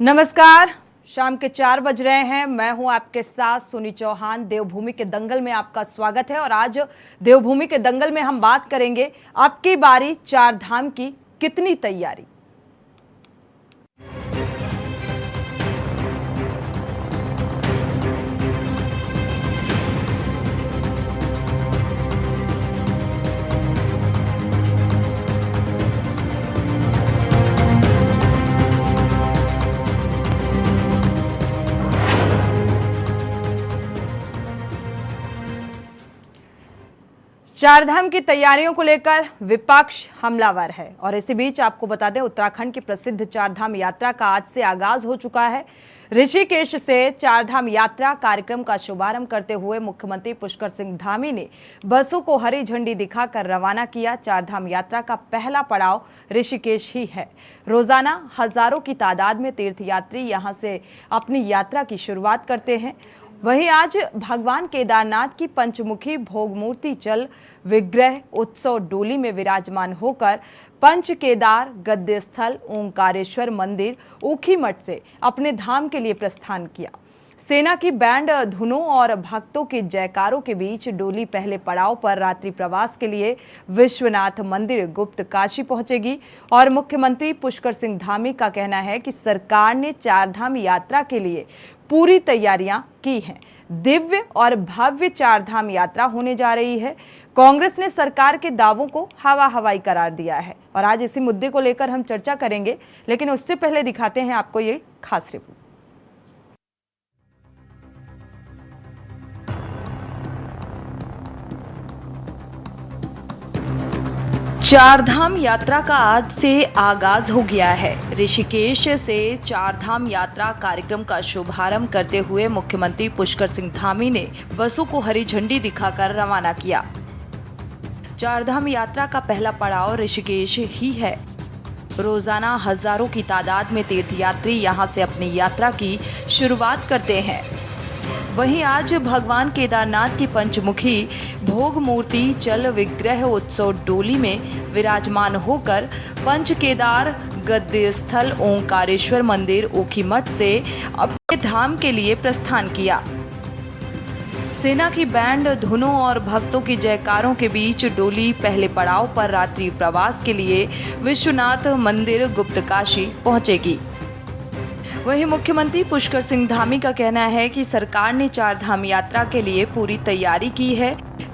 नमस्कार। शाम के 4 बज रहे हैं। मैं हूं आपके साथ सुनी चौहान। देवभूमि के दंगल में आपका स्वागत है और आज देवभूमि के दंगल में हम बात करेंगे अब की बारी चार धाम की कितनी तैयारी। चारधाम की तैयारियों को लेकर विपक्ष हमलावर है और इसी बीच आपको बता दें उत्तराखंड की प्रसिद्ध चारधाम यात्रा का आज से आगाज हो चुका है। ऋषिकेश से चारधाम यात्रा कार्यक्रम का शुभारंभ करते हुए मुख्यमंत्री पुष्कर सिंह धामी ने बसों को हरी झंडी दिखाकर रवाना किया। चारधाम यात्रा का पहला पड़ाव ऋषिकेश ही है। रोजाना हजारों की तादाद में तीर्थयात्री यहां से अपनी यात्रा की शुरुआत करते हैं। वहीं आज भगवान केदारनाथ की पंचमुखी भोगमूर्ति चल विग्रह उत्सव डोली में विराजमान होकर पंच केदार गद्य स्थल ओंकारेश्वर मंदिर ऊखीमठ से अपने धाम के लिए प्रस्थान किया। सेना की बैंड धुनों और भक्तों के जयकारों के बीच डोली पहले पड़ाव पर रात्रि प्रवास के लिए विश्वनाथ मंदिर गुप्त काशी पहुंचेगी और मुख्यमंत्री पुष्कर सिंह धामी का कहना है कि सरकार ने चारधाम यात्रा के लिए पूरी तैयारियां की हैं। दिव्य और भव्य चारधाम यात्रा होने जा रही है। कांग्रेस ने सरकार के दावों को हवा हवाई करार दिया है और आज इसी मुद्दे को लेकर हम चर्चा करेंगे, लेकिन उससे पहले दिखाते हैं आपको ये खास रिपोर्ट। चारधाम यात्रा का आज से आगाज हो गया है। ऋषिकेश से चारधाम यात्रा कार्यक्रम का शुभारंभ करते हुए मुख्यमंत्री पुष्कर सिंह धामी ने बसों को हरी झंडी दिखाकर रवाना किया। चारधाम यात्रा का पहला पड़ाव ऋषिकेश ही है। रोजाना हजारों की तादाद में तीर्थयात्री यहां से अपनी यात्रा की शुरुआत करते हैं। वहीं आज भगवान केदारनाथ की पंचमुखी भोग मूर्ति चल विग्रह उत्सव डोली में विराजमान होकर पंच केदार गद्य स्थल ओंकारेश्वर मंदिर ऊखीमठ से अपने धाम के लिए प्रस्थान किया। सेना की बैंड धुनों और भक्तों की जयकारों के बीच डोली पहले पड़ाव पर रात्रि प्रवास के लिए विश्वनाथ मंदिर गुप्त काशी पहुंचेगी। वहीं मुख्यमंत्री पुष्कर सिंह धामी का कहना है कि सरकार ने चारधाम यात्रा के लिए पूरी तैयारी की है।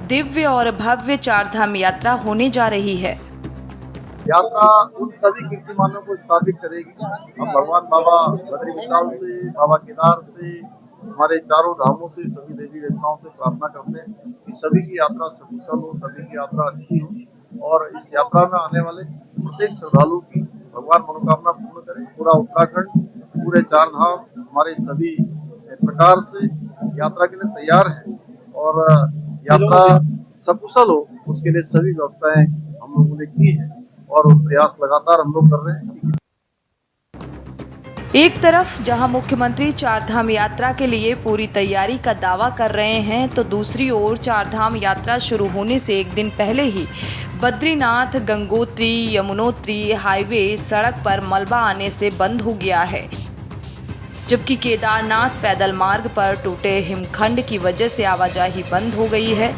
दिव्य और भव्य चारधाम यात्रा होने जा रही है। यात्रा उन सभी कीर्तिमानों को स्थापित करेगी। हम भगवान बाबा बद्री विशाल से, बाबा केदार से, हमारे चारों धामों से, सभी देवी देवताओं से प्रार्थना करते हैं कि सभी की यात्रा सकुशल हो, सभी की यात्रा अच्छी हो और इस यात्रा में आने वाले प्रत्येक श्रद्धालु की भगवान मनोकामना पूर्ण करें। पूरा उत्तराखंड, पूरे चार धाम हमारे सभी प्रकार से यात्रा के लिए तैयार है और यात्रा सकुशल हो उसके लिए सभी व्यवस्थाएं हम लोगों ने की है और प्रयास लगातार हम लोग कर रहे हैं। एक तरफ जहां मुख्यमंत्री चारधाम यात्रा के लिए पूरी तैयारी का दावा कर रहे हैं, तो दूसरी ओर चारधाम यात्रा शुरू होने से एक दिन पहले ही बद्रीनाथ गंगोत्री यमुनोत्री हाईवे सड़क पर मलबा आने से बंद हो गया है, जबकि केदारनाथ पैदल मार्ग पर टूटे हिमखंड की वजह से आवाजाही बंद हो गई है।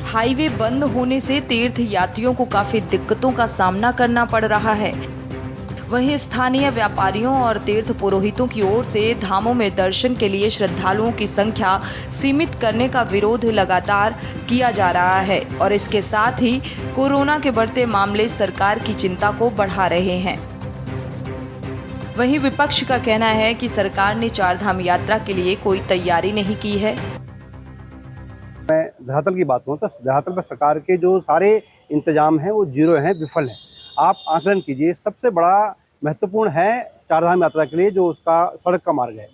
हाईवे बंद होने से तीर्थ यात्रियों को काफी दिक्कतों का सामना करना पड़ रहा है। वहीं स्थानीय व्यापारियों और तीर्थ पुरोहितों की ओर से धामों में दर्शन के लिए श्रद्धालुओं की संख्या सीमित करने का विरोध लगातार किया जा रहा है और इसके साथ ही कोरोना के बढ़ते मामले सरकार की चिंता को बढ़ा रहे हैं। वहीं विपक्ष का कहना है कि सरकार ने चारधाम यात्रा के लिए कोई तैयारी नहीं की है। मैं धरातल की बात करूँ तो धरातल पर सरकार के जो सारे इंतजाम हैं वो जीरो हैं, विफल हैं। आप आकलन कीजिए, सबसे बड़ा महत्वपूर्ण है चारधाम यात्रा के लिए जो उसका सड़क का मार्ग है।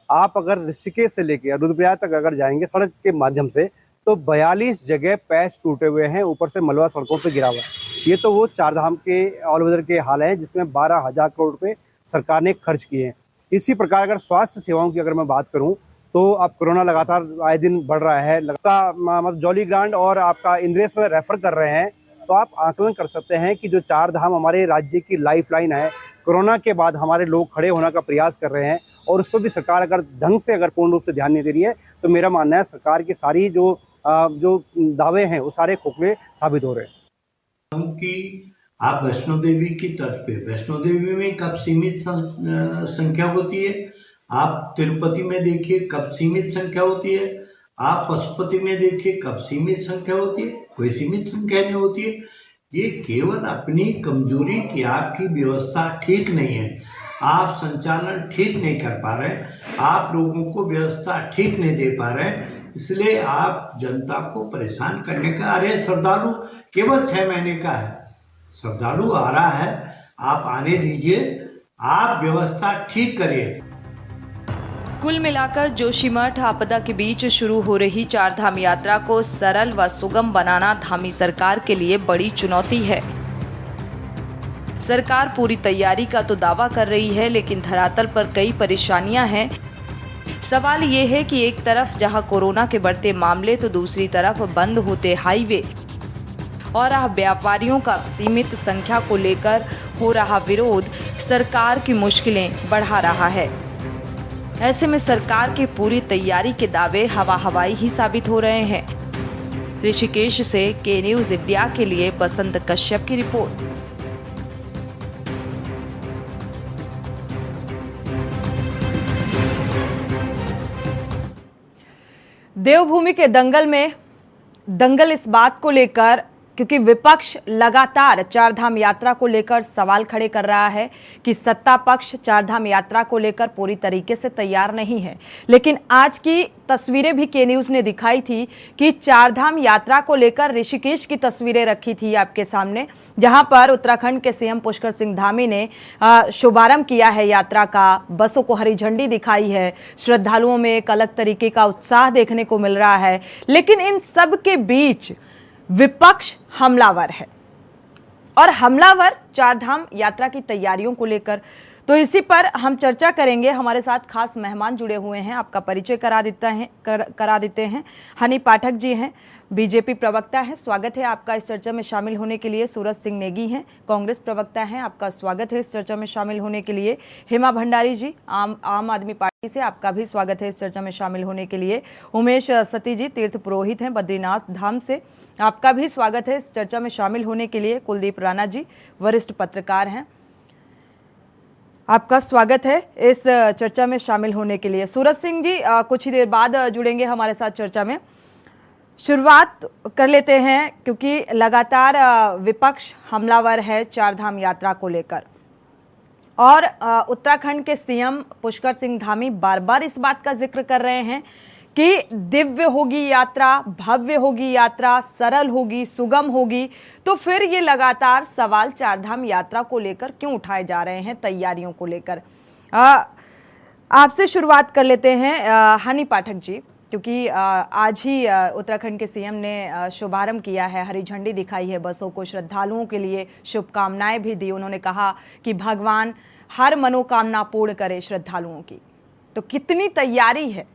आप अगर ऋषिकेश से लेकर रुद्रप्रयाग तक अगर जाएंगे सड़क के माध्यम से तो 42 जगह पैच टूटे हुए हैं, ऊपर से मलबा सड़कों पे गिरा हुआ है। ये तो वो चारधाम के ऑल ओवर के हाल हैं जिसमें 12,000 करोड़ रुपए सरकार ने खर्च किए हैं। इसी प्रकार अगर स्वास्थ्य सेवाओं की अगर मैं बात करूं तो अब कोरोना लगातार आए दिन बढ़ रहा है। मतलब जॉली ग्रांट और आपका इंद्रेश में रेफर कर रहे हैं तो आप आकलन कर सकते हैं कि जो चार धाम हमारे राज्य की लाइफलाइन है, कोरोना के बाद हमारे लोग खड़े होने का प्रयास कर रहे हैं और उस पर भी सरकार अगर ढंग से अगर पूर्ण रूप से ध्यान नहीं दे रही है तो मेरा मानना है सरकार की सारी जो दावे हैं वो सारे खोखले साबित हो रहे हैं। कि आप वैष्णो देवी की तर्ज पे, वैष्णो देवी में कब सीमित संख्या होती है, आप तिरुपति में देखिए कब सीमित संख्या होती है, आप पशुपति में देखिए कब सीमित संख्या होती है, कोई सीमित संख्या नहीं होती है। ये केवल अपनी कमजोरी की आपकी व्यवस्था ठीक नहीं है, आप संचालन ठीक नहीं कर पा रहे, आप लोगों को व्यवस्था ठीक नहीं दे पा रहे, इसलिए आप जनता को परेशान करने का। अरे श्रद्धालु केवल 6 महीने का है, श्रद्धालु आ रहा है, आप आने दीजिए, आप व्यवस्था ठीक करिए। कुल मिलाकर जोशीमठ आपदा के बीच शुरू हो रही चारधाम यात्रा को सरल व सुगम बनाना धामी सरकार के लिए बड़ी चुनौती है। सरकार पूरी तैयारी का तो दावा कर रही है, लेकिन धरातल पर कई परेशानियां हैं। सवाल ये है कि एक तरफ जहां कोरोना के बढ़ते मामले तो दूसरी तरफ बंद होते हाईवे और व्यापारियों का सीमित संख्या को लेकर हो रहा विरोध सरकार की मुश्किलें बढ़ा रहा है। ऐसे में सरकार की पूरी तैयारी के दावे हवाई ही साबित हो रहे हैं। ऋषिकेश से के न्यूज़ इंडिया के लिए बसंत कश्यप की रिपोर्ट। देवभूमि के दंगल इस बात को लेकर, क्योंकि विपक्ष लगातार चारधाम यात्रा को लेकर सवाल खड़े कर रहा है कि सत्ता पक्ष चारधाम यात्रा को लेकर पूरी तरीके से तैयार नहीं है। लेकिन आज की तस्वीरें भी के न्यूज़ ने दिखाई थी कि चारधाम यात्रा को लेकर ऋषिकेश की तस्वीरें रखी थी आपके सामने, जहां पर उत्तराखंड के सीएम पुष्कर सिंह धामी ने शुभारंभ किया है यात्रा का, बसों को हरी झंडी दिखाई है, श्रद्धालुओं में एक अलग तरीके का उत्साह देखने को मिल रहा है। लेकिन इन सब के बीच विपक्ष हमलावर है और हमलावर चारधाम यात्रा की तैयारियों को लेकर। तो इसी पर हम चर्चा करेंगे। हमारे साथ खास मेहमान जुड़े हुए हैं, आपका परिचय करा देते हैं। हनी पाठक जी हैं, बीजेपी प्रवक्ता हैं, स्वागत है आपका इस चर्चा में शामिल होने के लिए। सूरज सिंह नेगी हैं, कांग्रेस प्रवक्ता हैं, आपका स्वागत है इस चर्चा में शामिल होने के लिए। हेमा भंडारी जी आम आदमी पार्टी से, आपका भी स्वागत है इस चर्चा में शामिल होने के लिए। उमेश सती जी तीर्थ पुरोहित हैं बद्रीनाथ धाम से, आपका भी स्वागत है इस चर्चा में शामिल होने के लिए। कुलदीप राणा जी वरिष्ठ पत्रकार हैं, आपका स्वागत है इस चर्चा में शामिल होने के लिए। सूरज सिंह जी कुछ ही देर बाद जुड़ेंगे हमारे साथ चर्चा में। शुरुआत कर लेते हैं, क्योंकि लगातार विपक्ष हमलावर है चारधाम यात्रा को लेकर और उत्तराखंड के सीएम पुष्कर सिंह धामी बार बार इस बात का जिक्र कर रहे हैं कि दिव्य होगी यात्रा, भव्य होगी यात्रा, सरल होगी, सुगम होगी। तो फिर ये लगातार सवाल चारधाम यात्रा को लेकर क्यों उठाए जा रहे हैं, तैयारियों को लेकर? आपसे शुरुआत कर लेते हैं हनी पाठक जी, क्योंकि आज ही उत्तराखंड के सीएम ने शुभारंभ किया है, हरी झंडी दिखाई है बसों को, श्रद्धालुओं के लिए शुभकामनाएं भी दी। उन्होंने कहा कि भगवान हर मनोकामना पूर्ण करे श्रद्धालुओं की। तो कितनी तैयारी है?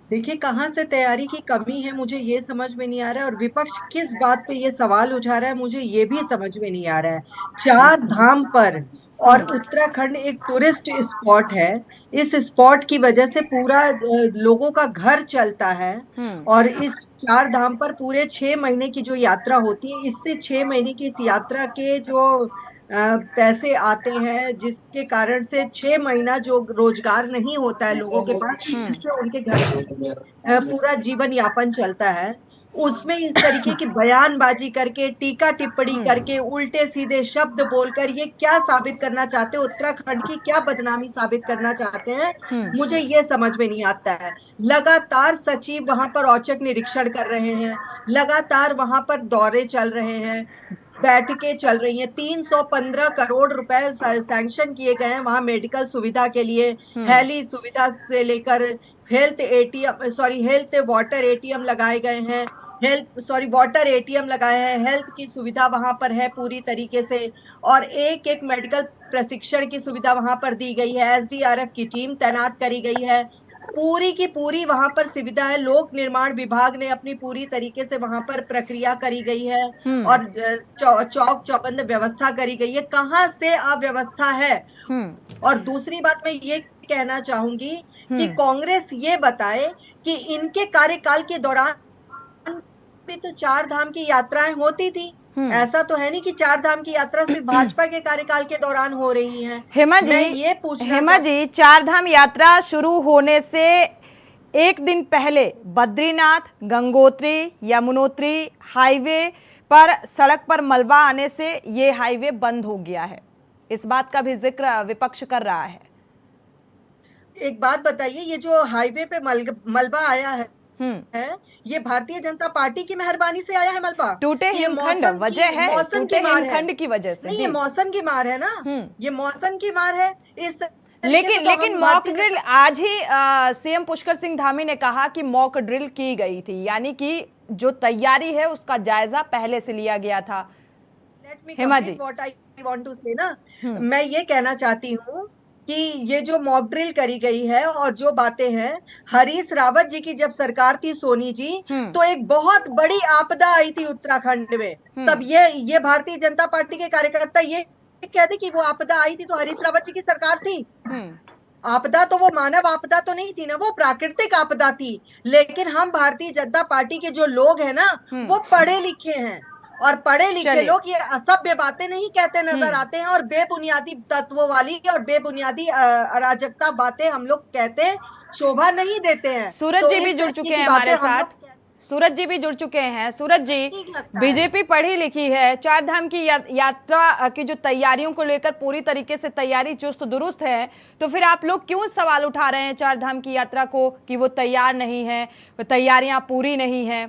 देखिए, कहाँ से तैयारी की कमी है मुझे ये समझ में नहीं आ रहा है, और विपक्ष किस बात पे ये सवाल उठा रहा है मुझे ये भी समझ में नहीं आ रहा है। चार धाम पर, और उत्तराखंड एक टूरिस्ट स्पॉट है, इस स्पॉट की वजह से पूरा लोगों का घर चलता है। और इस चार धाम पर पूरे 6 महीने की जो यात्रा होती है, इससे 6 महीने की इस यात्रा के जो पैसे आते हैं, जिसके कारण से 6 महीना जो रोजगार नहीं होता है लोगों के पास, जिससे उनके घर पूरा जीवन यापन चलता है, उसमें इस तरीके की बयानबाजी करके, टीका टिप्पणी करके, उल्टे सीधे शब्द बोलकर ये क्या साबित करना चाहते हैं, उत्तराखंड की क्या बदनामी साबित करना चाहते हैं, मुझे ये समझ में नहीं आता है। लगातार सचिव वहां पर औचक निरीक्षण कर रहे हैं, लगातार वहां पर दौरे चल रहे हैं, बैठकें चल रही हैं। 315 करोड़ रुपए सैंक्शन किए गए हैं वहां मेडिकल सुविधा के लिए, हेली सुविधा से लेकर हेल्थ वाटर एटीएम लगाए गए हैं, वाटर एटीएम लगाए हैं, हेल्थ की सुविधा वहां पर है पूरी तरीके से, और एक मेडिकल प्रशिक्षण की सुविधा वहां पर दी गई है। एसडीआरएफ की टीम तैनात करी गई है। पूरी की पूरी वहां पर सुविधा है। लोक निर्माण विभाग ने अपनी पूरी तरीके से वहां पर प्रक्रिया करी गई है और चौक चौबंद व्यवस्था करी गई है। कहाँ से अव्यवस्था है? और दूसरी बात मैं ये कहना चाहूंगी कि कांग्रेस ये बताए कि इनके कार्यकाल के दौरान भी तो 4 धाम की यात्राएं होती थी। ऐसा तो है नहीं कि 4 धाम की यात्रा सिर्फ भाजपा के कार्यकाल के दौरान हो रही है। हेमा जी 4 धाम यात्रा शुरू होने से एक दिन पहले बद्रीनाथ, गंगोत्री, यमुनोत्री हाईवे पर सड़क पर मलबा आने से ये हाईवे बंद हो गया है। इस बात का भी जिक्र विपक्ष कर रहा है। एक बात बताइए, ये जो हाईवे पे मलबा आया है ये भारतीय जनता पार्टी की मेहरबानी से आया है मलबा? टूटे हिमखंड वजह है, टूटे हिमखंड की वजह से। नहीं, ये मौसम की मार है ना, ये मौसम की मार है। इस लेकिन मॉक ड्रिल आज ही सीएम पुष्कर सिंह धामी ने कहा कि मॉक ड्रिल की गई थी, यानी कि जो तैयारी है उसका जायजा पहले से लिया गया था। Hema ji, what I want to से ना, मैं ये कहना चाहती हूँ कि ये जो मॉक ड्रिल करी गई है और जो बातें हैं, हरीश रावत जी की जब सरकार थी, सोनी जी, तो एक बहुत बड़ी आपदा आई थी उत्तराखंड में। तब ये भारतीय जनता पार्टी के कार्यकर्ता ये कहते कि वो आपदा आई थी तो हरीश रावत जी की सरकार थी। आपदा तो वो मानव आपदा तो नहीं थी ना, वो प्राकृतिक आपदा थी। लेकिन हम भारतीय जनता पार्टी के जो लोग हैं ना, वो पढ़े लिखे हैं और पढ़े लिखे लोग ये असभ्य बातें नहीं कहते नजर आते हैं और बेबुनियादी तत्वों वाली और बेबुनियादी अराजकता बातें हम लोग कहते शोभा नहीं देते हैं। सूरज जी भी जुड़ चुके हैं हमारे साथ। सूरज जी भी जुड़ चुके हैं। सूरज जी, बीजेपी पढ़ी लिखी है, 4 धाम की यात्रा की जो तैयारियों को लेकर पूरी तरीके से तैयारी चुस्त दुरुस्त है, तो फिर आप लोग क्यों सवाल उठा रहे हैं 4 धाम की यात्रा को कि वो तैयार नहीं है, तैयारियां पूरी नहीं है?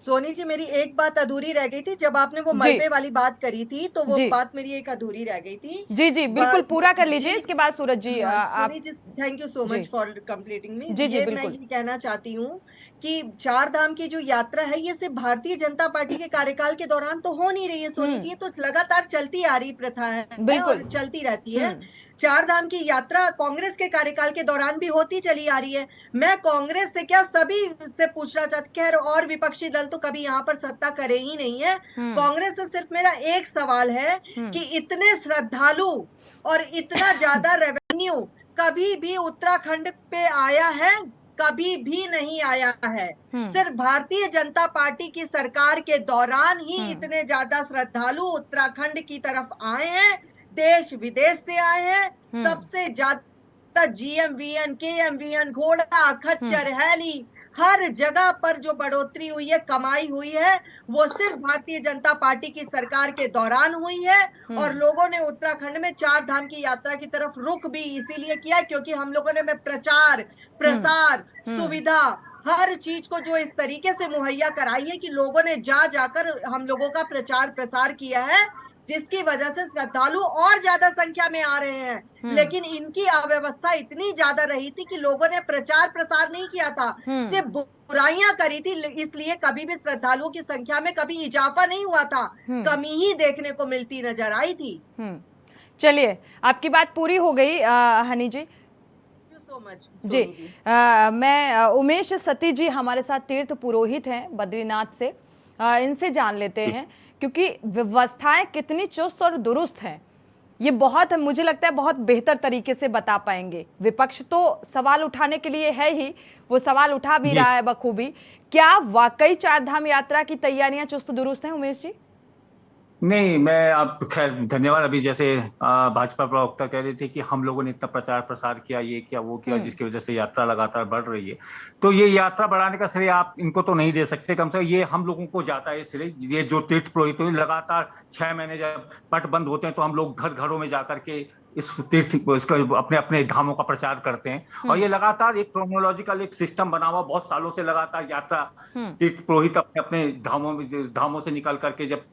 सोनी जी, मेरी एक बात अधूरी रह गई थी। जब आपने वो मलबे वाली बात करी थी तो वो बात मेरी एक अधूरी रह गई थी। जी जी, बिल्कुल पूरा कर लीजिए। इसके बाद Suraj ji Soni ji, thank you so much for completing me. मैं ये कहना चाहती हूँ कि 4 धाम की जो यात्रा है ये सिर्फ भारतीय जनता पार्टी के कार्यकाल के दौरान तो हो नहीं रही है सोनी जी, तो लगातार चलती आ रही प्रथा है और चलती रहती है। 4 धाम की यात्रा कांग्रेस के कार्यकाल के दौरान भी होती चली आ रही है। मैं कांग्रेस से क्या सभी से पूछना चाहती, खैर और विपक्षी दल तो कभी यहाँ पर सत्ता करे ही नहीं है। कांग्रेस से सिर्फ मेरा एक सवाल है कि इतने श्रद्धालु और इतना ज्यादा रेवेन्यू कभी भी उत्तराखंड पे आया है? कभी भी नहीं आया है। सिर्फ भारतीय जनता पार्टी की सरकार के दौरान ही इतने ज्यादा श्रद्धालु उत्तराखंड की तरफ आए हैं। देश विदेश से आए हैं। सबसे ज्यादा GMVN, KMVN, घोड़ा खच्चर हैली हर जगह पर जो बढ़ोतरी हुई है, कमाई हुई है, वो सिर्फ भारतीय जनता पार्टी की सरकार के दौरान हुई है। और लोगों ने उत्तराखंड में 4 धाम की यात्रा की तरफ रुख भी इसीलिए किया क्योंकि हम लोगों ने प्रचार प्रसार सुविधा हर चीज को जो इस तरीके से मुहैया कराई है कि लोगों ने जाकर हम लोगों का प्रचार प्रसार किया है, जिसकी वजह से श्रद्धालु और ज्यादा संख्या में आ रहे हैं। लेकिन इनकी अव्यवस्था इतनी ज्यादा रही थी कि लोगों ने प्रचार प्रसार नहीं किया था, सिर्फ बुराइयां करी थी। इसलिए कभी भी श्रद्धालुओं की संख्या में कभी इजाफा नहीं हुआ था, कमी ही देखने को मिलती नजर आई थी। चलिए, आपकी बात पूरी हो गई हनी जी। सो मच जी। मैं उमेश सती जी हमारे साथ तीर्थ पुरोहित हैं बद्रीनाथ से, इनसे जान लेते हैं क्योंकि व्यवस्थाएं कितनी चुस्त और दुरुस्त हैं ये बहुत, मुझे लगता है बहुत बेहतर तरीके से बता पाएंगे। विपक्ष तो सवाल उठाने के लिए है ही, वो सवाल उठा भी रहा है बखूबी। क्या वाकई 4 धाम यात्रा की तैयारियां चुस्त दुरुस्त हैं उमेश जी? नहीं, मैं आप खैर धन्यवाद। अभी जैसे भाजपा प्रवक्ता कह रहे थे कि हम लोगों ने इतना प्रचार प्रसार किया, ये किया वो किया, जिसकी वजह से यात्रा लगातार बढ़ रही है। तो ये यात्रा बढ़ाने का श्रेय आप इनको तो नहीं दे सकते, कम से कम ये हम लोगों को जाता है श्रेय। ये जो तीर्थ पुरोहित लगातार 6 महीने जब पट बंद होते हैं तो हम लोग घरों में जाकर के इस तीर्थ अपने अपने धामों का प्रचार करते हैं। और ये लगातार एक क्रोनोलॉजिकल एक सिस्टम बना हुआ, बहुत सालों से लगातार यात्रा तीर्थ पुरोहित अपने अपने धामों से निकल करके जब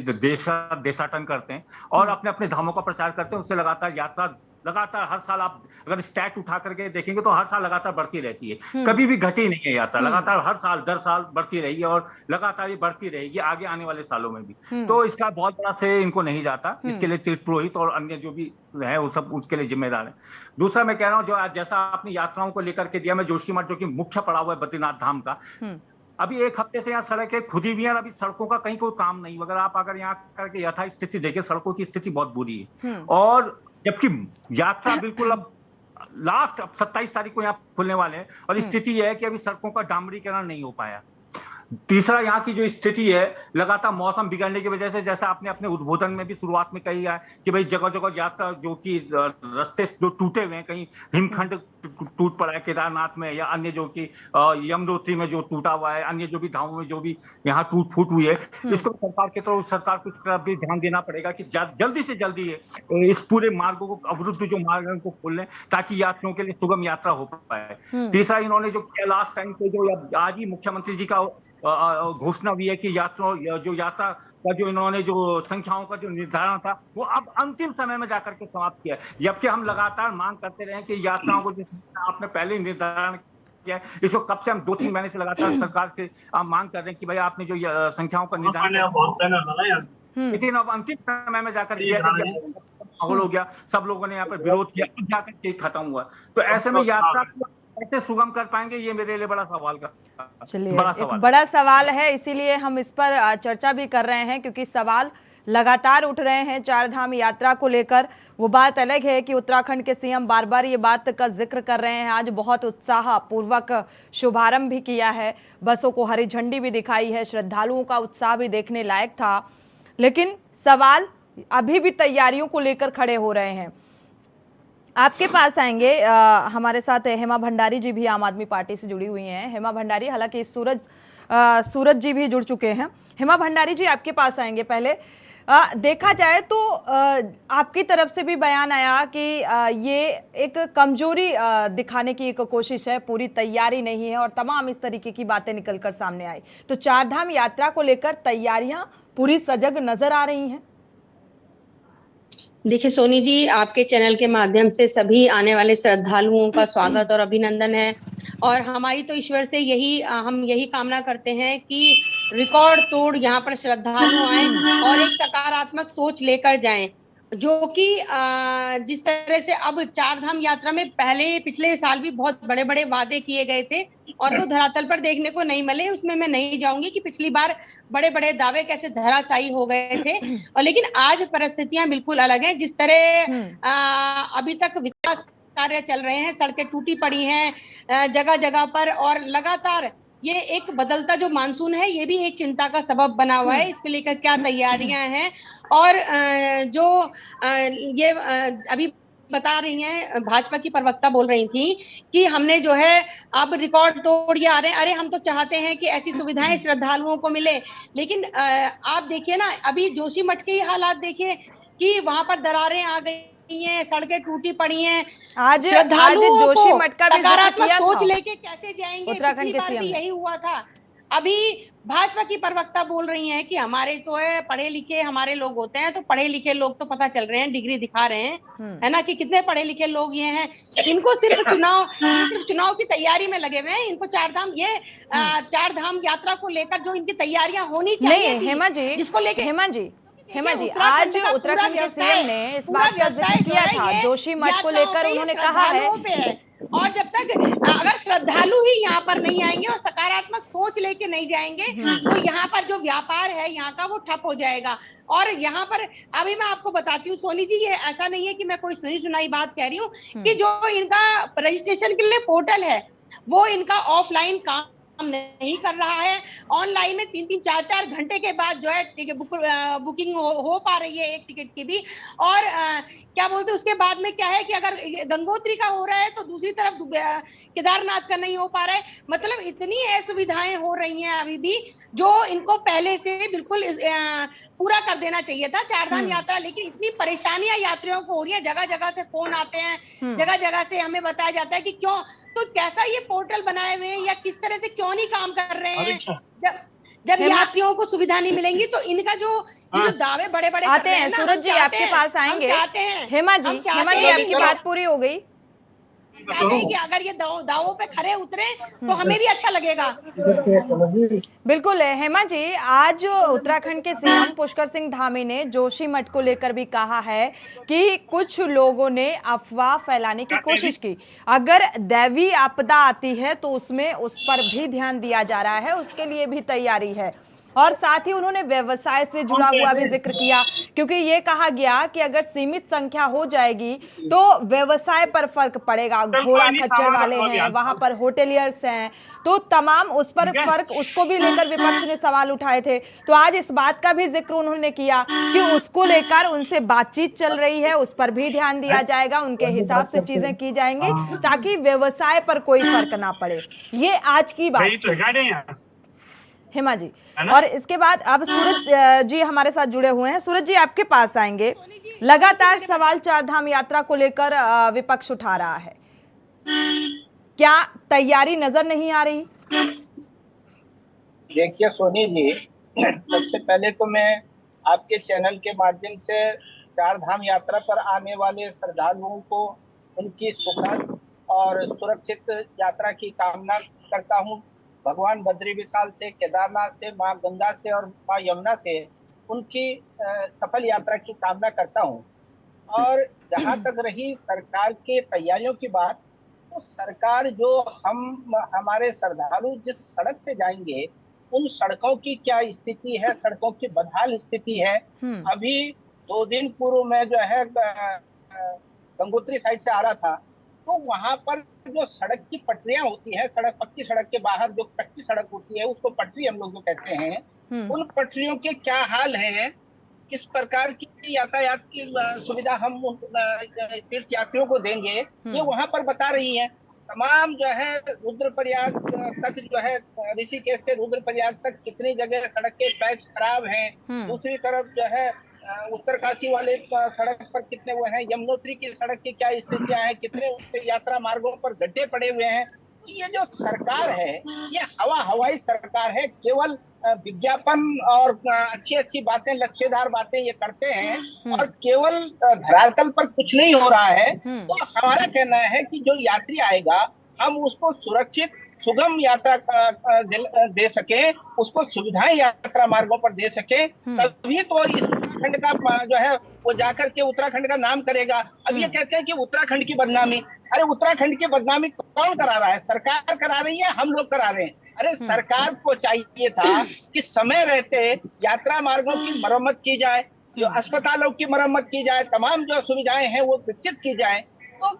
देशाटन करते हैं और अपने अपने धामों का प्रचार करते हैं। उससे लगातार यात्रा लगातार हर साल आप अगर स्टैट उठा करके देखेंगे तो हर साल लगातार बढ़ती रहती है, कभी भी घटी नहीं है यात्रा, लगातार हर साल दर साल बढ़ती रही है और लगातार ये बढ़ती रहेगी आगे आने वाले सालों में भी। तो इसका बहुत बड़ा श्रेय इनको नहीं जाता, इसके लिए तीर्थ पुरोहित और अन्य जो भी है वो सब उसके लिए जिम्मेदार है। दूसरा मैं कह रहा हूँ, जो जैसा आपने यात्राओं को लेकर के दिया, मैं जोशीमठ जो कि मुख्य पड़ा हुआ है बद्रीनाथ धाम का, अभी एक हफ्ते से यहाँ सड़कें खुदी हुई हैं, अभी सड़कों का कहीं कोई काम नहीं। अगर आप यहाँ करके यथा स्थिति देखें, सड़कों की स्थिति बहुत बुरी है और जबकि यात्रा बिल्कुल अब लास्ट 27 तारीख को यहाँ खुलने वाले हैं और स्थिति यह है कि अभी सड़कों का डामरीकरण नहीं हो पाया। तीसरा, यहाँ की जो स्थिति है, लगातार मौसम बिगड़ने की वजह से, जैसा आपने अपने उद्बोधन में भी शुरुआत में कही है कि भाई जगह जगह यात्रा जो कि रास्ते जो टूटे हुए हैं, कहीं हिमखंड टूट पड़ा है केदारनाथ में या अन्य जो कि यमुनोत्री में जो टूटा हुआ है, अन्य जो भी धामों में जो भी यहाँ टूट फूट हुई है, इसको सरकार की तरफ भी ध्यान देना पड़ेगा कि जल्दी से जल्दी इस पूरे मार्गों को, अवरुद्ध जो मार्ग है उनको खोल लें ताकि यात्रियों के लिए सुगम यात्रा हो पाए। तीसरा, इन्होंने जो किया लास्ट टाइम पे, जो आज ही मुख्यमंत्री जी का घोषणा हुई है कि यात्रा का जो इन्होंने जो संख्याओं का जो निर्धारण था वो अब अंतिम समय में जाकर के समाप्त किया है। जबकि हम लगातार मांग करते रहे कि यात्राओं को जो आपने पहले निर्धारण किया है, इसको कब से हम 2-3 महीने से लगातार सरकार से हम मांग कर रहे हैं कि भाई आपने जो संख्याओं का निर्धारण, लेकिन अब अंतिम समय में जाकर माहौल हो गया, सब लोगों ने यहाँ पर विरोध किया, जाकर के खत्म हुआ। तो ऐसे में यात्रा कैसे सुगम कर पाएंगे, ये मेरे लिए बड़ा सवाल का एक बड़ा सवाल है, इसीलिए हम इस पर चर्चा भी कर रहे हैं क्योंकि सवाल लगातार उठ रहे हैं चार धाम यात्रा को लेकर। वो बात अलग है कि उत्तराखंड के सीएम बार बार ये बात का जिक्र कर रहे हैं, आज बहुत उत्साह पूर्वक शुभारंभ भी किया है, बसों को हरी झंडी भी दिखाई है, श्रद्धालुओं का उत्साह भी देखने लायक था, लेकिन सवाल अभी भी तैयारियों को लेकर खड़े हो रहे हैं। आपके पास आएंगे, हमारे साथ हेमा भंडारी जी भी आम आदमी पार्टी से जुड़ी हुई हैं। हेमा भंडारी, हालांकि सूरज जी भी जुड़ चुके हैं। हेमा भंडारी जी, आपके पास आएंगे। पहले देखा जाए तो आपकी तरफ से भी बयान आया कि ये एक कमजोरी दिखाने की एक कोशिश है, पूरी तैयारी नहीं है और तमाम इस तरीके की बातें निकलकर सामने आई। तो चारधाम यात्रा को लेकर तैयारियां पूरी सजग नजर आ रही हैं। देखिए सोनी जी, आपके चैनल के माध्यम से सभी आने वाले श्रद्धालुओं का स्वागत और अभिनंदन है और हमारी तो ईश्वर से हम यही कामना करते हैं कि रिकॉर्ड तोड़ यहाँ पर श्रद्धालु आए और एक सकारात्मक सोच लेकर जाएं, जो कि जिस तरह से अब चारधाम यात्रा में पिछले साल भी बहुत बड़े बड़े वादे किए गए थे और वो धरातल पर देखने को नहीं मिले। उसमें मैं नहीं जाऊंगी कि पिछली बार बड़े बड़े दावे कैसे धराशायी हो गए थे, और लेकिन आज परिस्थितियां बिल्कुल अलग हैं। जिस तरह अभी तक विकास कार्य चल रहे हैं, सड़कें टूटी पड़ी हैं जगह जगह पर, और लगातार ये एक बदलता जो मानसून है ये भी एक चिंता का सबब बना हुआ है। इसके लेकर क्या तैयारियां हैं, और जो ये अभी बता रही हैं, भाजपा की प्रवक्ता बोल रही थी कि हमने जो है अब रिकॉर्ड तोड़ आ रहे हैं। अरे हम तो चाहते हैं कि ऐसी सुविधाएं श्रद्धालुओं को मिले, लेकिन आप देखिए ना, अभी जोशीमठ के ही हालात देखिए कि वहां पर दरारें आ गई हैं, सड़कें टूटी पड़ी हैं। आज जोशीमठ का भी सकारात्मक सोच लेके कैसे जाएंगे? उत्तराखंड के सीएम यही हुआ था। अभी भाजपा की प्रवक्ता बोल रही हैं कि हमारे तो है पढ़े लिखे हमारे लोग होते हैं, तो पढ़े लिखे लोग तो पता चल रहे हैं, डिग्री दिखा रहे हैं, है ना, कि कितने पढ़े लिखे लोग ये हैं। इनको सिर्फ चुनाव की तैयारी में लगे हुए हैं। इनको चारधाम यात्रा को लेकर जो इनकी तैयारियां होनी चाहिए, हेमा जी, जिसको लेकर हेमा जी, आज उत्तराखंड के सीएम ने इस बात का जिक्र किया था, जोशीमठ को लेकर उन्होंने कहा है, और जब तक अगर श्रद्धालु ही यहाँ पर नहीं आएंगे और सकारात्मक सोच लेके नहीं जाएंगे तो यहाँ पर जो व्यापार है यहाँ का वो ठप हो जाएगा। और यहाँ पर अभी मैं आपको बताती हूँ सोनी जी, ये ऐसा नहीं है कि मैं कोई सुनी सुनाई बात कह रही हूँ, कि जो इनका रजिस्ट्रेशन के लिए पोर्टल है वो इनका ऑफलाइन काम नहीं कर रहा है। ऑनलाइन में 3-3, 4-4 घंटे के बाद जो है बुकिंग हो पा रही है एक टिकट की भी। और क्या बोलते हैं, उसके बाद में क्या है कि अगर गंगोत्री का हो रहा है तो दूसरी तरफ केदारनाथ का नहीं हो पा रहा है। मतलब इतनी असुविधाएं हो रही हैं अभी भी, जो इनको पहले से बिल्कुल पूरा कर देना चाहिए था चारधाम यात्रा। लेकिन इतनी परेशानियां यात्रियों को हो रही है, जगह जगह से फोन आते हैं, जगह जगह से हमें बताया जाता है कि क्यों, तो कैसा ये पोर्टल बनाए हुए हैं या किस तरह से क्यों नहीं काम कर रहे हैं। जब यात्रियों को सुविधा नहीं मिलेंगी तो इनका जो ये जो दावे बड़े बड़े आते हैं सूरज जी आपके पास आएंगे। हेमा जी आपकी बात पूरी हो गई। चाहते हैं कि अगर ये दावों पे खरे उतरे तो हमें भी अच्छा लगेगा। बिल्कुल हेमा जी, आज उत्तराखंड के सीएम पुष्कर सिंह धामी ने जोशीमठ को लेकर भी कहा है कि कुछ लोगों ने अफवाह फैलाने की कोशिश की। अगर दैवीय आपदा आती है तो उसमें उस पर भी ध्यान दिया जा रहा है, उसके लिए भी तैयारी है। और साथ ही उन्होंने व्यवसाय से जुड़ा हुआ भी जिक्र किया, क्योंकि ये कहा गया कि अगर सीमित संख्या हो जाएगी तो व्यवसाय पर फर्क पड़ेगा। घोड़ा खच्चर वाले हैं, वहां पर होटेलियर्स हैं, तो तमाम उस पर फर्क, उसको भी लेकर विपक्ष ने सवाल उठाए थे। तो आज इस बात का भी जिक्र उन्होंने किया कि उसको लेकर उनसे बातचीत चल रही है, उस पर भी ध्यान दिया जाएगा, उनके हिसाब से चीजें की जाएंगी ताकि व्यवसाय पर कोई फर्क ना पड़े। ये आज की बात हेमा जी। और इसके बाद अब सूरज जी हमारे साथ जुड़े हुए हैं। सूरज जी आपके पास आएंगे। लगातार सवाल चारधाम यात्रा को लेकर विपक्ष उठा रहा है, क्या तैयारी नजर नहीं आ रही? देखिए सोनी जी, सबसे पहले तो मैं आपके चैनल के माध्यम से चारधाम यात्रा पर आने वाले श्रद्धालुओं को उनकी सुखद और सुरक्षित यात्रा की कामना करता हूं। भगवान बद्री विशाल से, केदारनाथ से, माँ गंगा से और माँ यमुना से उनकी सफल यात्रा की कामना करता हूं। और जहां तक रही सरकार के तैयारियों की बात, तो सरकार जो हमारे श्रद्धालु जिस सड़क से जाएंगे उन सड़कों की क्या स्थिति है, सड़कों की बदहाल स्थिति है। अभी 2 दिन पूर्व मैं जो है गंगोत्री साइड से आ रहा था, तो वहां पर जो सड़क की पटरियां होती है, सड़क पक्की सड़क के बाहर जो कच्ची सड़क होती है उसको पटरी हम लोग जो कहते हैं, उन पटरियों के क्या हाल है, किस प्रकार की यातायात की सुविधा हम तीर्थ यात्रियों को देंगे, ये वहां पर बता रही है। तमाम जो है रुद्रप्रयाग तक जो है, ऋषिकेश से रुद्रप्रयाग तक कितनी जगह सड़क के पैच खराब हैं। दूसरी तरफ जो है उत्तरकाशी वाले सड़क पर कितने वो हैं, यमुनोत्री की सड़क की क्या स्थितियां हैं, कितने यात्रा मार्गों पर गड्ढे पड़े हुए हैं। ये जो सरकार है ये हवाई सरकार है, केवल विज्ञापन और अच्छी बातें, लक्ष्यदार बातें ये करते हैं और केवल धरातल पर कुछ नहीं हो रहा है। तो हमारा कहना है कि जो यात्री आएगा हम उसको सुरक्षित सुगम यात्रा दे सके, उसको सुविधाएं यात्रा मार्गों पर दे सके, तभी तो इस उत्तराखंड का जो है वो जाकर के उत्तराखंड का नाम करेगा। अब ये कहते हैं कि उत्तराखंड की बदनामी, अरे उत्तराखंड की बदनामी कौन करा रहा है? सरकार करा रही है, हम लोग करा रहे हैं। अरे सरकार को चाहिए था कि समय रहते यात्रा मार्गों की मरम्मत की जाए, जो अस्पतालों की मरम्मत की जाए, तमाम जो सुविधाएं हैं वो विकसित की जाए। तो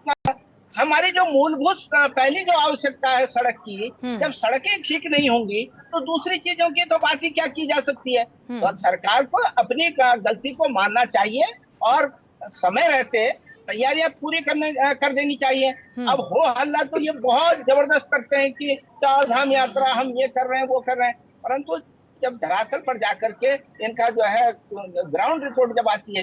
हमारी जो मूलभूत पहली जो आवश्यकता है सड़क की, जब सड़कें ठीक नहीं होंगी तो दूसरी चीजों की तो बात ही क्या की जा सकती है। तो सरकार को अपनी गलती को मानना चाहिए और समय रहते तैयारियां पूरी कर देनी चाहिए। अब हो हल्ला तो ये बहुत जबरदस्त करते हैं कि चारधाम यात्रा हम ये कर रहे हैं वो कर रहे हैं, परंतु जब धरातल पर जाकर के इनका जो है ग्राउंड रिपोर्ट जब आती है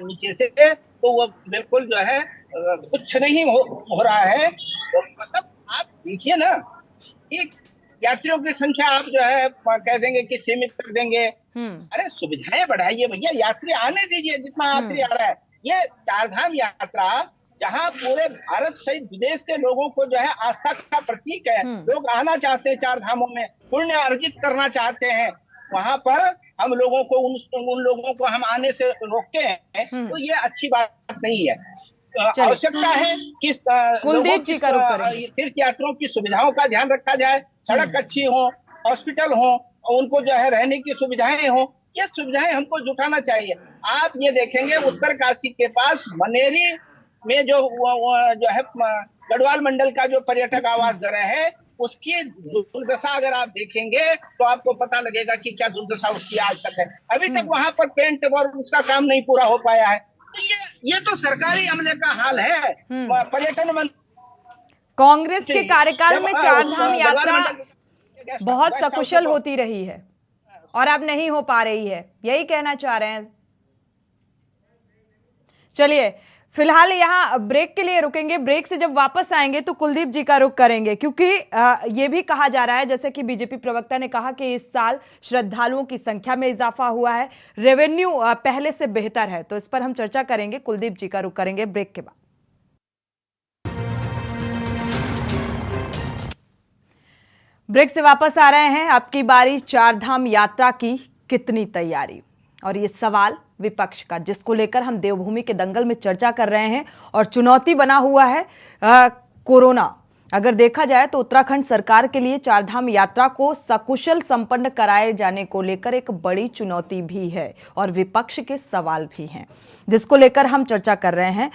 नीचे से, तो वो बिल्कुल जो है कुछ नहीं हो रहा है। तो मतलब आप देखिए ना कि यात्रियों की संख्या आप जो है कह देंगे कि सीमित कर देंगे, अरे सुविधाएं बढ़ाइए भैया, यात्री आने दीजिए जितना यात्री आ रहा है। ये चारधाम यात्रा जहां पूरे भारत सहित विदेश के लोगों को जो है आस्था का प्रतीक है, लोग आना चाहते हैं चार धामों में, पुण्य अर्जित करना चाहते हैं, वहां पर हम लोगों को उन लोगों को हम आने से रोकते हैं, तो ये अच्छी बात नहीं है। आवश्यकता है कि कुलदीप जी का रुख करें, तीर्थ यात्रियों की सुविधाओं का ध्यान रखा जाए, सड़क अच्छी हो, हॉस्पिटल हो, उनको जो है रहने की सुविधाएं हो, ये सुविधाएं हमको जुटाना चाहिए। आप ये देखेंगे उत्तरकाशी के पास मनेरी में जो है गढ़वाल मंडल का जो पर्यटक आवास गृह है, उसकी दुर्दशा अगर आप देखेंगे तो आपको पता लगेगा कि क्या दुर्दशा उसकी आज तक है। अभी तक वहां पर पेंट और उसका काम नहीं पूरा हो पाया है। ये तो सरकारी अमले का हाल है। पर्यटन मंत्री कांग्रेस के कार्यकाल में चारधाम यात्रा बहुत सकुशल होती रही है और अब नहीं हो पा रही है, यही कहना चाह रहे हैं। चलिए फिलहाल यहाँ ब्रेक के लिए रुकेंगे। ब्रेक से जब वापस आएंगे तो कुलदीप जी का रुख करेंगे, क्योंकि ये भी कहा जा रहा है, जैसे कि बीजेपी प्रवक्ता ने कहा कि इस साल श्रद्धालुओं की संख्या में इजाफा हुआ है, रेवेन्यू पहले से बेहतर है। तो इस पर हम चर्चा करेंगे। कुलदीप जी का रुख करेंगे ब्रेक के बाद। ब्रेक से वापस आ रहे हैं। आपकी बारी। चारधाम यात्रा की कितनी तैयारी, और ये सवाल विपक्ष का, जिसको लेकर हम देवभूमि के दंगल में चर्चा कर रहे हैं। और चुनौती बना हुआ है कोरोना। अगर देखा जाए तो उत्तराखंड सरकार के लिए चारधाम यात्रा को सकुशल संपन्न कराए जाने को लेकर एक बड़ी चुनौती भी है और विपक्ष के सवाल भी हैं, जिसको लेकर हम चर्चा कर रहे हैं।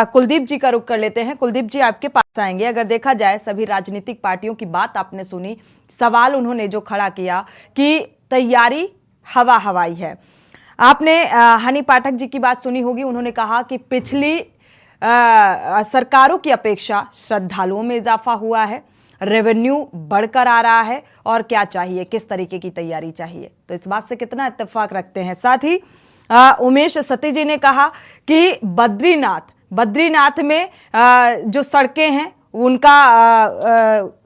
कुलदीप जी का रुख कर लेते हैं। कुलदीप जी, आपके पास आएंगे। अगर देखा जाए सभी राजनीतिक पार्टियों की बात आपने सुनी, सवाल उन्होंने जो खड़ा किया कि तैयारी हवा हवाई है। आपने हनी पाठक जी की बात सुनी होगी। उन्होंने कहा कि पिछली सरकारों की अपेक्षा श्रद्धालुओं में इजाफा हुआ है, रेवेन्यू बढ़कर आ रहा है, और क्या चाहिए, किस तरीके की तैयारी चाहिए। तो इस बात से कितना इत्तेफाक रखते हैं। साथ ही उमेश सती जी ने कहा कि बद्रीनाथ में जो सड़कें हैं उनका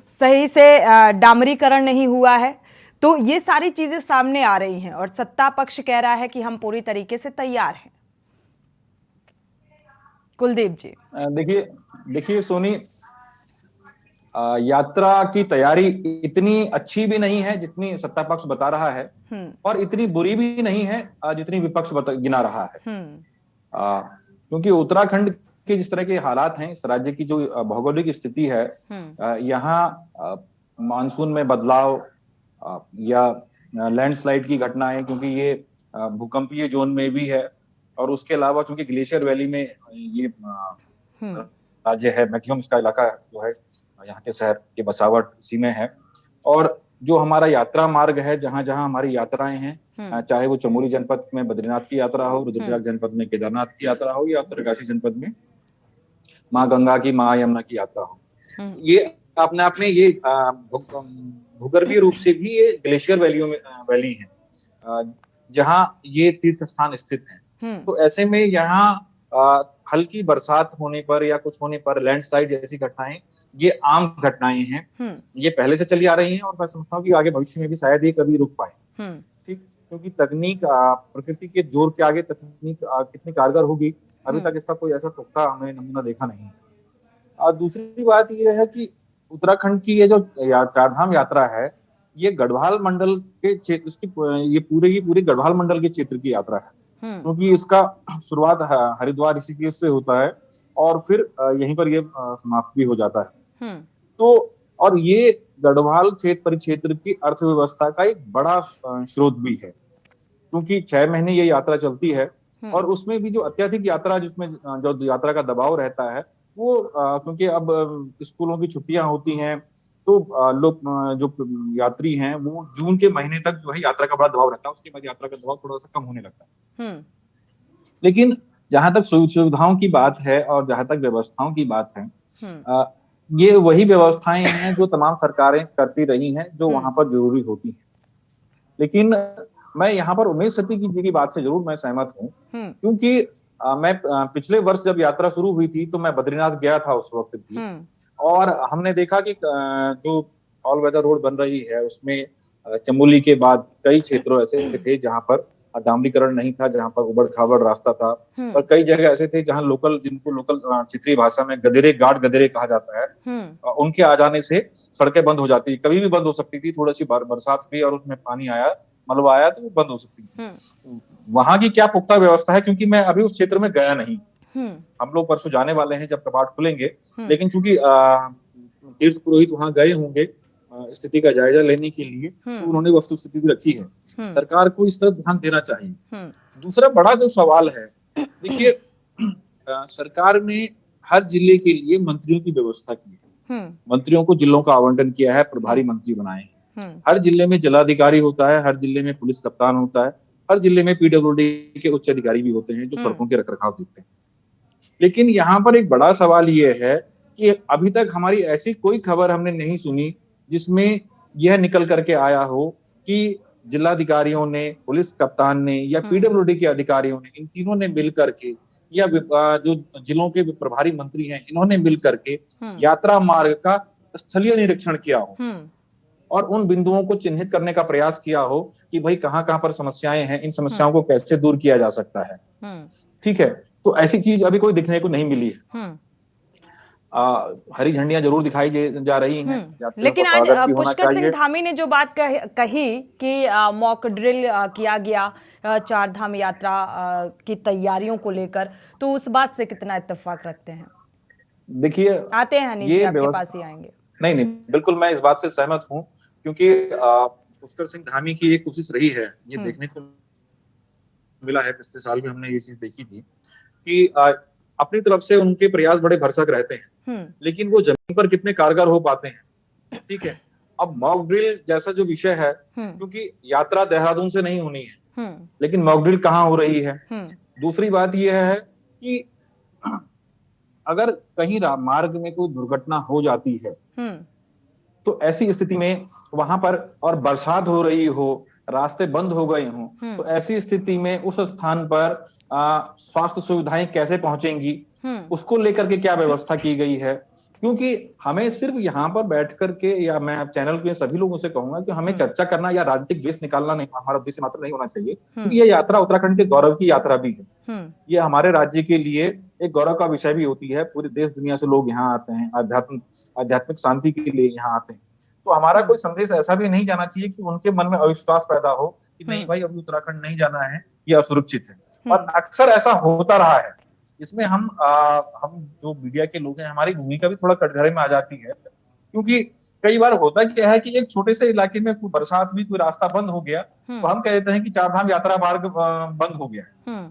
सही से डामरीकरण नहीं हुआ है। तो ये सारी चीजें सामने आ रही हैं और सत्ता पक्ष कह रहा है कि हम पूरी तरीके से तैयार हैं। कुलदीप जी, देखिए सोनी, यात्रा की तैयारी इतनी अच्छी भी नहीं है जितनी सत्ता पक्ष बता रहा है, और इतनी बुरी भी नहीं है जितनी विपक्ष गिना रहा है। क्योंकि उत्तराखंड के जिस तरह के हालात हैं, इस राज्य की जो भौगोलिक स्थिति है, यहाँ मानसून में बदलाव या लैंडस्लाइड की घटनाएं, क्योंकि ये भूकंपीय जोन में भी है, और उसके अलावा क्योंकि ग्लेशियर वैली में ये राज्य है, मैक्सिमम इसका इलाका जो है यहाँ के शहर के बसावट इसी में है। और जो हमारा यात्रा मार्ग है, जहां जहां हमारी यात्राएं हैं, चाहे वो चमोली जनपद में बद्रीनाथ की यात्रा हो, रुद्रप्रयाग जनपद में केदारनाथ की यात्रा हो, या उत्तरकाशी जनपद में माँ गंगा की, माँ यमुना की यात्रा हो, ये अपने आप में ये भूगर्भीय रूप से भी ये ग्लेशियर वैली है, जहां ये तीर्थ स्थान स्थित हैं। तो ऐसे में यहाँ हल्की बरसात होने पर या कुछ होने पर लैंडस्लाइड जैसी घटनाएं, ये आम घटनाएं हैं, ये पहले से चली आ रही हैं, और मैं समझता हूँ कि आगे भविष्य में भी शायद ये कभी रुक पाए। ठीक, क्योंकि तकनीक, प्रकृति के जोर के आगे तकनीक कितनी कारगर होगी, अभी तक इसका कोई ऐसा पुख्ता हमें नमूना देखा नहीं है। और दूसरी बात ये है कि उत्तराखंड की ये जो चारधाम यात्रा है, ये गढ़वाल मंडल के क्षेत्र, इसकी ये पूरी गढ़वाल मंडल के क्षेत्र की यात्रा है, क्योंकि इसका शुरुआत हरिद्वार ऋषिकेश से होता है और फिर यहीं पर ये समाप्त भी हो जाता है। तो और ये गढ़वाल क्षेत्र परिक्षेत्र की अर्थव्यवस्था का एक बड़ा स्रोत भी है, क्योंकि 6 महीने ये यात्रा चलती है, और उसमें भी जो अत्यधिक यात्रा, जिसमें जो यात्रा का दबाव रहता है, वो क्योंकि अब स्कूलों की छुट्टियां होती हैं, तो लोग जो यात्री हैं वो जून के महीने तक जो है यात्रा का बड़ा दबाव रहता है, उसके बाद यात्रा का दबाव थोड़ा सा कम होने लगता है। लेकिन जहां तक सुविधाओं की बात है और जहां तक व्यवस्थाओं की बात है, ये वही व्यवस्थाएं हैं जो तमाम सरकारें करती रही हैं, जो वहां पर जरूरी होती हैं। लेकिन मैं यहाँ पर उमेश सती जी की बात से जरूर मैं सहमत हूँ, क्योंकि मैं पिछले वर्ष जब यात्रा शुरू हुई थी तो मैं बद्रीनाथ गया था उस वक्त भी, और हमने देखा कि जो ऑल वेदर रोड बन रही है उसमें चमोली के बाद कई क्षेत्रों ऐसे थे जहां पर डामरीकरण नहीं था, जहां पर उबड़ खाबड़ रास्ता था, और कई जगह ऐसे थे जहां जिनको लोकल क्षेत्रीय भाषा में गदेरे कहा जाता है, उनके आ जाने से सड़कें बंद हो जाती, कभी भी बंद हो सकती थी। थोड़ी सी बरसात हुई और उसमें पानी आया, मलबा आया, तो वो बंद हो सकती थी। वहां की क्या पुख्ता व्यवस्था है, क्योंकि मैं अभी उस क्षेत्र में गया नहीं, हम लोग परसों जाने वाले हैं जब कपाट खुलेंगे, लेकिन चूंकि तीर्थ पुरोहित वहां गए होंगे स्थिति का जायजा लेने के लिए, तो उन्होंने वस्तु स्थिति रखी है। सरकार को इस तरफ ध्यान देना चाहिए। दूसरा बड़ा जो सवाल है, देखिए सरकार ने हर जिले के लिए मंत्रियों की व्यवस्था की है, मंत्रियों को जिलों का आवंटन किया है, प्रभारी मंत्री बनाए हैं। हर जिले में जिलाधिकारी होता है, हर जिले में पुलिस कप्तान होता है, हर जिले में पीडब्ल्यूडी के उच्च अधिकारी भी होते हैं जो सड़कों के रखरखाव देखते हैं। लेकिन यहाँ पर एक बड़ा सवाल ये है कि अभी तक हमारी ऐसी कोई खबर हमने नहीं सुनी जिसमें यह निकल करके आया हो कि जिलाधिकारियों ने, पुलिस कप्तान ने या पीडब्ल्यूडी के अधिकारियों ने, इन तीनों ने मिल करके या जो जिलों के प्रभारी मंत्री हैं, इन्होंने मिल करके यात्रा मार्ग का स्थलीय निरीक्षण किया हो और उन बिंदुओं को चिन्हित करने का प्रयास किया हो कि भाई कहाँ कहाँ पर समस्याएं हैं, इन समस्याओं को कैसे दूर किया जा सकता है। ठीक है, तो ऐसी चीज अभी कोई दिखने को नहीं मिली है। हरी झंडियां जरूर दिखाई जा रही हैं, लेकिन आज पुष्कर सिंह धामी ने जो बात कही कि मॉक ड्रिल किया गया चार धाम यात्रा की तैयारियों को लेकर, तो उस बात से कितना इत्तेफाक रखते हैं? देखिए, आते हैं हनी जी, आपके पास ही आएंगे। नहीं, बिल्कुल मैं इस बात से सहमत हूं, क्योंकि पुष्कर सिंह धामी की एक कोशिश रही है, ये देखने को मिला है, पिछले साल भी हमने ये चीज देखी थी कि अपनी तरफ से उनके प्रयास बड़े भरसक रहते हैं, लेकिन वो जमीन पर कितने कारगर हो पाते हैं। ठीक है, अब मॉक ड्रिल जैसा जो विषय है, क्योंकि यात्रा देहरादून से नहीं होनी है, लेकिन मॉक ड्रिल कहाँ हो रही है। दूसरी बात यह है कि अगर कहीं मार्ग में कोई दुर्घटना हो जाती है, तो ऐसी स्थिति में वहां पर और बरसात हो रही हो, रास्ते बंद हो गए हों, तो ऐसी स्थिति में उस स्थान पर स्वास्थ्य सुविधाएं कैसे पहुंचेंगी, उसको लेकर के क्या व्यवस्था की गई है। क्योंकि हमें सिर्फ यहाँ पर बैठ करके, या मैं चैनल के सभी लोगों से कहूंगा कि हमें चर्चा करना या राजनीतिक द्वेष निकालना नहीं, हमारा उद्देश्य मात्र नहीं होना चाहिए, क्योंकि ये यात्रा उत्तराखंड के गौरव की यात्रा भी है। ये हमारे राज्य के लिए एक गौरव का विषय भी होती है। पूरे देश दुनिया से लोग यहाँ आते हैं, आध्यात्मिक शांति के लिए यहाँ आते हैं। तो हमारा कोई संदेश ऐसा भी नहीं जाना चाहिए कि उनके मन में अविश्वास पैदा हो कि नहीं भाई, अभी उत्तराखंड नहीं जाना है, ये असुरक्षित है। और अक्सर ऐसा होता रहा है। इसमें हम जो मीडिया के लोग हैं, हमारी भूमिका भी थोड़ा कटघरे में आ जाती है, क्योंकि कई बार होता क्या है कि एक छोटे से इलाके में कोई बरसात हुई, कोई रास्ता बंद हो गया, तो हम कह देते हैं कि चार धाम यात्रा मार्ग बंद हो गया।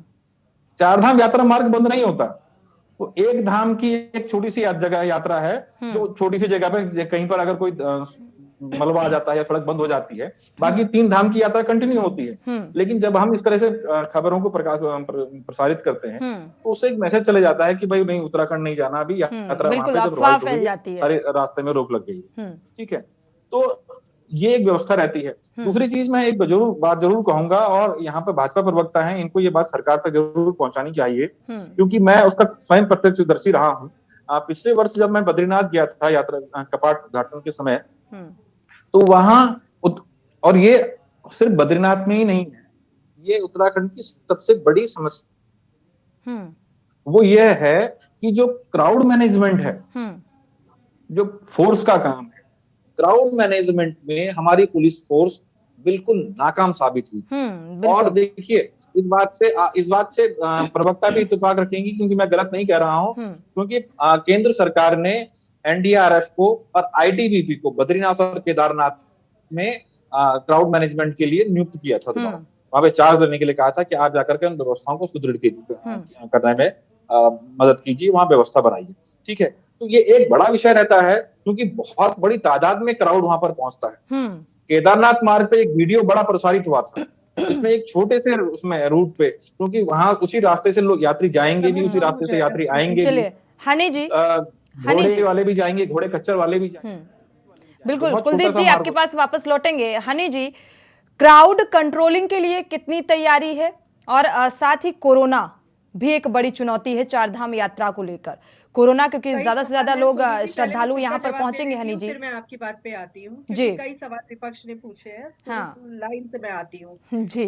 चार धाम यात्रा मार्ग बंद नहीं होता। तो एक धाम की एक छोटी सी जगह यात्रा है, जो छोटी सी जगह पे कहीं पर अगर कोई मलबा आ जाता है या सड़क बंद हो जाती है, बाकी तीन धाम की यात्रा कंटिन्यू होती है। लेकिन जब हम इस तरह से खबरों को प्रसारित करते हैं, तो उससे एक मैसेज चले जाता है कि भाई नहीं, उत्तराखंड नहीं जाना, अभी यात्रा वहां पे प्रभावित हो गई, सारे रास्ते में रोक लग गई। ठीक है, तो ये एक व्यवस्था रहती है। दूसरी चीज मैं एक बात जरूर कहूंगा, और यहाँ पे भाजपा प्रवक्ता हैं, इनको ये बात सरकार तक जरूर पहुंचानी चाहिए, क्योंकि मैं उसका स्वयं प्रत्यक्षदर्शी रहा हूँ। पिछले वर्ष जब मैं बद्रीनाथ गया था यात्रा कपाट उद्घाटन के समय, तो वहां, और ये सिर्फ बद्रीनाथ में ही नहीं है, ये उत्तराखंड की सबसे बड़ी समस्या वो ये है कि जो क्राउड मैनेजमेंट है, जो फोर्स का काम है, क्राउड मैनेजमेंट में हमारी पुलिस फोर्स बिल्कुल नाकाम साबित हुई। और देखिए, इस बात से प्रवक्ता भी इत्तेफाक रखेंगी, क्योंकि मैं गलत नहीं कह रहा हूं, क्योंकि केंद्र सरकार ने एनडीआरएफ को और आईटीबीपी को बद्रीनाथ और केदारनाथ में क्राउड मैनेजमेंट के लिए नियुक्त किया था। वहां पे चार्ज देने के लिए कहा था कि आप जाकर के उन व्यवस्थाओं को सुदृढ़ करने में मदद कीजिए, वहां व्यवस्था बनाइए। ठीक है, तो ये एक बड़ा विषय रहता है, क्योंकि बहुत बड़ी तादाद में क्राउड वहां पर पहुंचता है। केदारनाथ मार्ग पे एक वीडियो बड़ा प्रसारित हुआ था, इसमें एक छोटे से उसमें रूट पे, क्योंकि वहां उसी रास्ते से लोग यात्री जाएंगे भी, उसी रास्ते से यात्री आएंगे भी। हनी जी, घोड़े वाले भी जाएंगे, घोड़े खच्चर वाले भी जाएंगे। बिल्कुल, कुलदीप जी आपके पास वापस लौटेंगे। हनी जी, क्राउड कंट्रोलिंग के लिए कितनी तैयारी है, और साथ ही कोरोना भी एक बड़ी चुनौती है चारधाम यात्रा को लेकर। कोरोना, क्योंकि ज्यादा से ज्यादा लोग श्रद्धालु यहाँ पर पहुंचेंगे। हनी जी, फिर मैं आपकी बात पे आती हूँ, जी। कई सवाल विपक्ष ने पूछे हैं, लाइन से मैं आती हूँ। जी,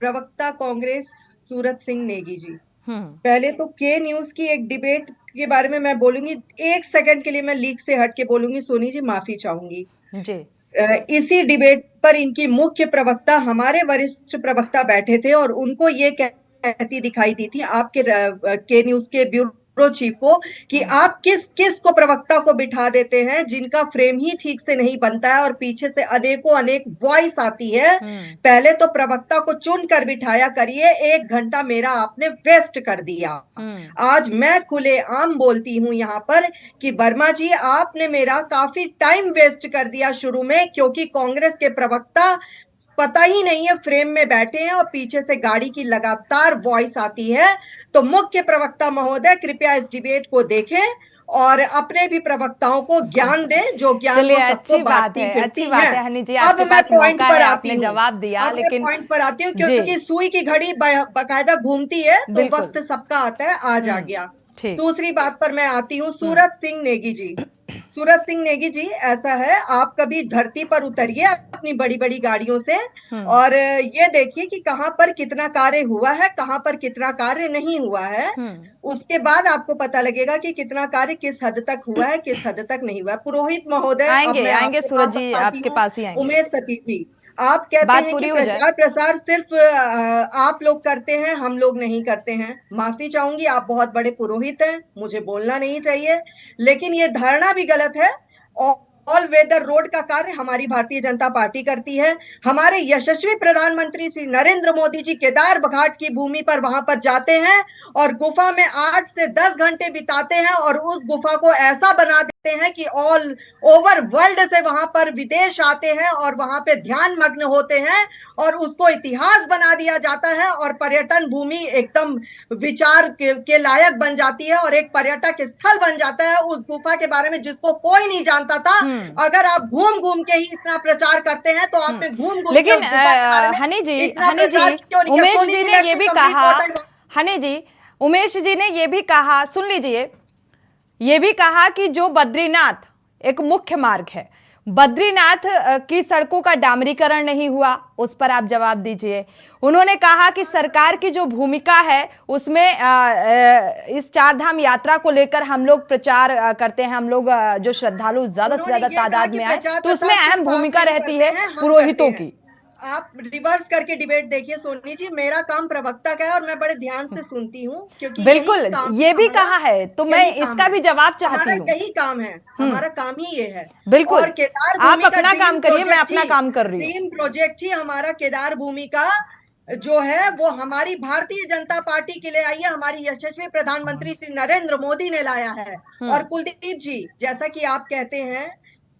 प्रवक्ता कांग्रेस सूरत सिंह नेगी जी, पहले तो के न्यूज की एक डिबेट के बारे में मैं बोलूंगी, एक सेकंड के लिए मैं लीक से हट के बोलूंगी, सोनी जी माफी चाहूंगी जी। इसी डिबेट पर इनकी मुख्य प्रवक्ता, हमारे वरिष्ठ प्रवक्ता बैठे थे, और उनको ये कहती दिखाई दी थी आपके के न्यूज के ब्यूरो चीफ को कि आप किस को प्रवक्ता को बिठा देते हैं जिनका फ्रेम ही ठीक से नहीं बनता है और पीछे से अनेक वॉइस आती है। पहले तो प्रवक्ता को चुन कर बिठाया करिए, 1 घंटा मेरा आपने वेस्ट कर दिया। आज मैं खुलेआम बोलती हूं यहां पर कि वर्मा जी, आपने मेरा काफी टाइम वेस्ट कर दिया शुरू में, क्योंकि कांग्रेस के प्रवक्ता पता ही नहीं है फ्रेम में बैठे हैं और पीछे से गाड़ी की लगातार वॉइस आती है। तो मुख्य प्रवक्ता महोदय, कृपया इस डिबेट को देखें और अपने भी प्रवक्ताओं को ज्ञान दें, जो ज्ञान चलिए, वो सबको अच्छी बात बांटती है, फिरती अच्छी बात हैं। है हनी जी, अब आपके मैं पास पॉइंट मौका पर है, आती आपने हूँ। जवाब दिया, अब मैं लेकिन पॉइंट पर आती हूँ, जी, क्योंकि सुई की घड़ी बाकायदा घूमती है, तो बिल्कुल। वक्त सबका आता है, आज आ गया। ठीक। दूसरी बात पर मैं आती हूँ, सूरज सिंह नेगी जी। सूरज सिंह नेगी जी, ऐसा है, आप कभी धरती पर उतरिए अपनी बड़ी बड़ी गाड़ियों से और ये देखिए कि कहां पर कितना कार्य हुआ है, कहां पर कितना कार्य नहीं हुआ है। उसके बाद आपको पता लगेगा कि कितना कार्य किस हद तक हुआ है, किस हद तक नहीं हुआ है। पुरोहित महोदय, अब आएंगे मैं आएंगे आपके सूरज पास जी, आती आपके हूँ। पास ही आएंगे। उमेश सतीश जी, आप कहते बात हैं पूरी कि हो जाए। प्रचार प्रसार सिर्फ आप लोग करते हैं, हम लोग नहीं करते हैं। माफी चाहूंगी, आप बहुत बड़े पुरोहित हैं, मुझे बोलना नहीं चाहिए, लेकिन ये धारणा भी गलत है। ऑल वेदर रोड का कार्य हमारी भारतीय जनता पार्टी करती है। हमारे यशस्वी प्रधानमंत्री श्री नरेंद्र मोदी जी केदार घाट की भूमि पर वहां पर जाते हैं और गुफा में 8 से 10 घंटे बिताते हैं और उस गुफा को ऐसा बना देते हैं कि ऑल ओवर वर्ल्ड से वहां पर विदेश आते हैं और वहां पे ध्यान मग्न होते हैं और उसको इतिहास बना दिया जाता है और पर्यटन भूमि एकदम विचार के लायक बन जाती है और एक पर्यटक स्थल बन जाता है उस गुफा के बारे में जिसको कोई नहीं जानता था। अगर आप घूम घूम के ही इतना प्रचार करते हैं तो आपने घूम घूम लेकिन हनी जी, उमेश जी ने ये भी कहा, हनी जी, उमेश जी ने ये भी कहा, सुन लीजिए, ये भी कहा कि जो बद्रीनाथ एक मुख्य मार्ग है, बद्रीनाथ की सड़कों का डामरीकरण नहीं हुआ, उस पर आप जवाब दीजिए। उन्होंने कहा कि सरकार की जो भूमिका है उसमें इस चारधाम यात्रा को लेकर हम लोग प्रचार करते हैं, हम लोग जो श्रद्धालु ज्यादा से ज्यादा तादाद में आए तो उसमें अहम भूमिका रहती है पुरोहितों की। आप रिवर्स करके डिबेट देखिए सोनी जी, मेरा काम प्रवक्ता का है और मैं बड़े ध्यान से सुनती हूँ, क्योंकि बिल्कुल ये भी कहा है, तो मैं इसका भी जवाब चाहती हूँ। यही काम है, हमारा काम ही ये है। बिल्कुल, और केदार आप भूमि अपना काम करिए, मैं अपना काम कर रही हूँ। ड्रीम प्रोजेक्ट ही हमारा केदार भूमि का जो है वो हमारी भारतीय जनता पार्टी के लिए आई है, हमारी यशस्वी प्रधानमंत्री श्री नरेंद्र मोदी ने लाया है। और कुलदीप जी, जैसा कि आप कहते हैं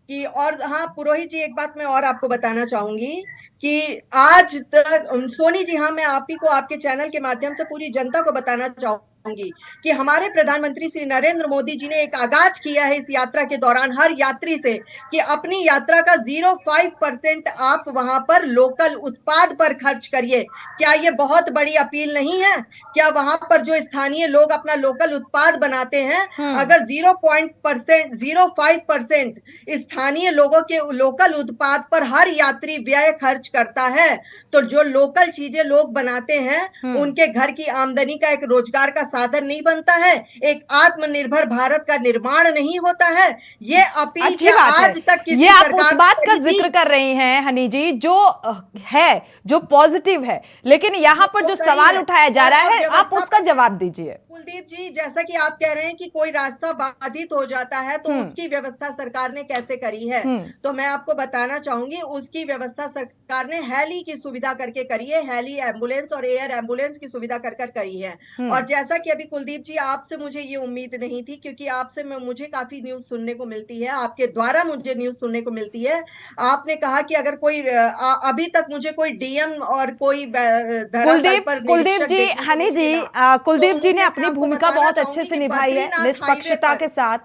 कि, और हाँ पुरोहित जी, एक बात मैं और आपको बताना चाहूंगी कि आज तक सोनी जी, हाँ मैं आप ही को आपके चैनल के माध्यम से पूरी जनता को बताना चाहूंगी कि हमारे प्रधानमंत्री श्री नरेंद्र मोदी जी ने एक आगाज किया है इस यात्रा के दौरान हर यात्री से कि अपनी यात्रा का 0.5% आप वहां पर लोकल उत्पाद पर खर्च करिए। क्या ये बहुत बड़ी अपील नहीं है? क्या वहां पर जो स्थानीय लोग अपना लोकल उत्पाद बनाते हैं, अगर 0.5% स्थानीय लोगों के लोकल उत्पाद पर हर यात्री व्यय खर्च करता है, तो जो लोकल चीजें लोग बनाते हैं उनके घर की आमदनी का, एक रोजगार का साधन नहीं बनता है, एक आत्मनिर्भर भारत का निर्माण नहीं होता है। ये अपील अच्छी बात आज है। तक किसी ये आप सरकार उस बात का ने की? जिक्र कर रही हैं हनी जी, जो है, जो पॉजिटिव है, लेकिन यहाँ पर जो सवाल उठाया जा रहा है आप उसका जवाब दीजिए। कुलदीप जी, जैसा कि आप कह रहे हैं कि कोई रास्ता बाधित हो जाता है तो उसकी व्यवस्था सरकार ने कैसे करी है, तो मैं आपको बताना चाहूंगी उसकी व्यवस्था सरकार ने हेली की सुविधा करके करी है, हेली एम्बुलेंस और एयर एम्बुलेंस की सुविधा कर करी है। और जैसा कि अभी कुलदीप जी, आपसे मुझे ये उम्मीद नहीं थी, क्योंकि आपसे मुझे काफी न्यूज सुनने को मिलती है, आपके द्वारा मुझे न्यूज सुनने को मिलती है। आपने कहा कि अगर कोई अभी तक मुझे कोई डीएम और कोई कुलदीप जी, हनी जी, कुलदीप जी ने अपनी भूमिका बहुत अच्छे से निभाई है निष्पक्षता के साथ,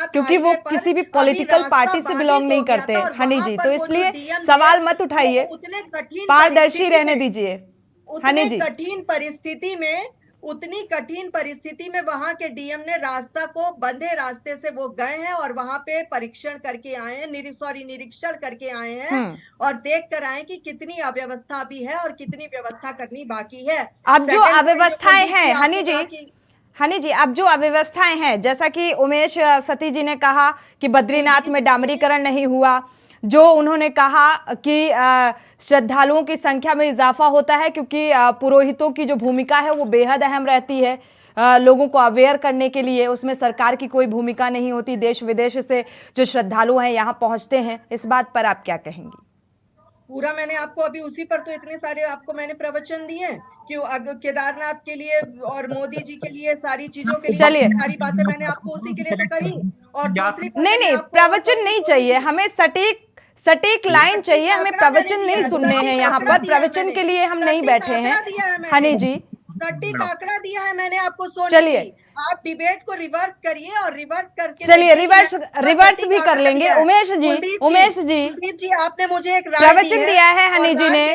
क्योंकि वो किसी भी पॉलिटिकल पार्टी से बिलोंग नहीं करते हनी जी, तो इसलिए सवाल मत उठाइए, पारदर्शी रहने दीजिए हनी जी। उतनी कठिन परिस्थिति में वहां के डीएम ने रास्ता को, बंधे रास्ते से वो गए हैं और वहां पे परीक्षण करके आए हैं, निरीक्षण करके आए हैं और देख कर आए कि कितनी अव्यवस्था भी है और कितनी व्यवस्था करनी बाकी है। अब जो अव्यवस्थाएं हैं हनी जी, अब जो अव्यवस्थाएं हैं, जैसा कि उमेश सती जी ने कहा कि बद्रीनाथ में डामरीकरण नहीं हुआ, जो उन्होंने कहा कि श्रद्धालुओं की संख्या में इजाफा होता है क्योंकि पुरोहितों की जो भूमिका है वो बेहद अहम रहती है, लोगों को अवेयर करने के लिए उसमें सरकार की कोई भूमिका नहीं होती, देश विदेश से जो श्रद्धालु हैं यहाँ पहुँचते हैं, इस बात पर आप क्या कहेंगी? पूरा मैंने आपको अभी उसी पर तो इतने सारे आपको मैंने प्रवचन दिए कि केदारनाथ के लिए और मोदी जी के लिए सारी चीजों के लिए सारी बातें मैंने आपको उसी के लिए तो कही। और दूसरी नहीं प्रवचन नहीं चाहिए हमें, सटीक लाइन चाहिए हमें, प्रवचन नहीं सुनने हैं यहाँ पर, प्रवचन के लिए हम नहीं बैठे हैं हनी जी। सटीक आंकड़ा दिया है मैंने आपको, चलिए आप डिबेट को रिवर्स करिए और रिवर्स करके चलिए रिवर्स भी कर लेंगे। उमेश जी आपने मुझे एक प्रवचन दिया है हनी जी ने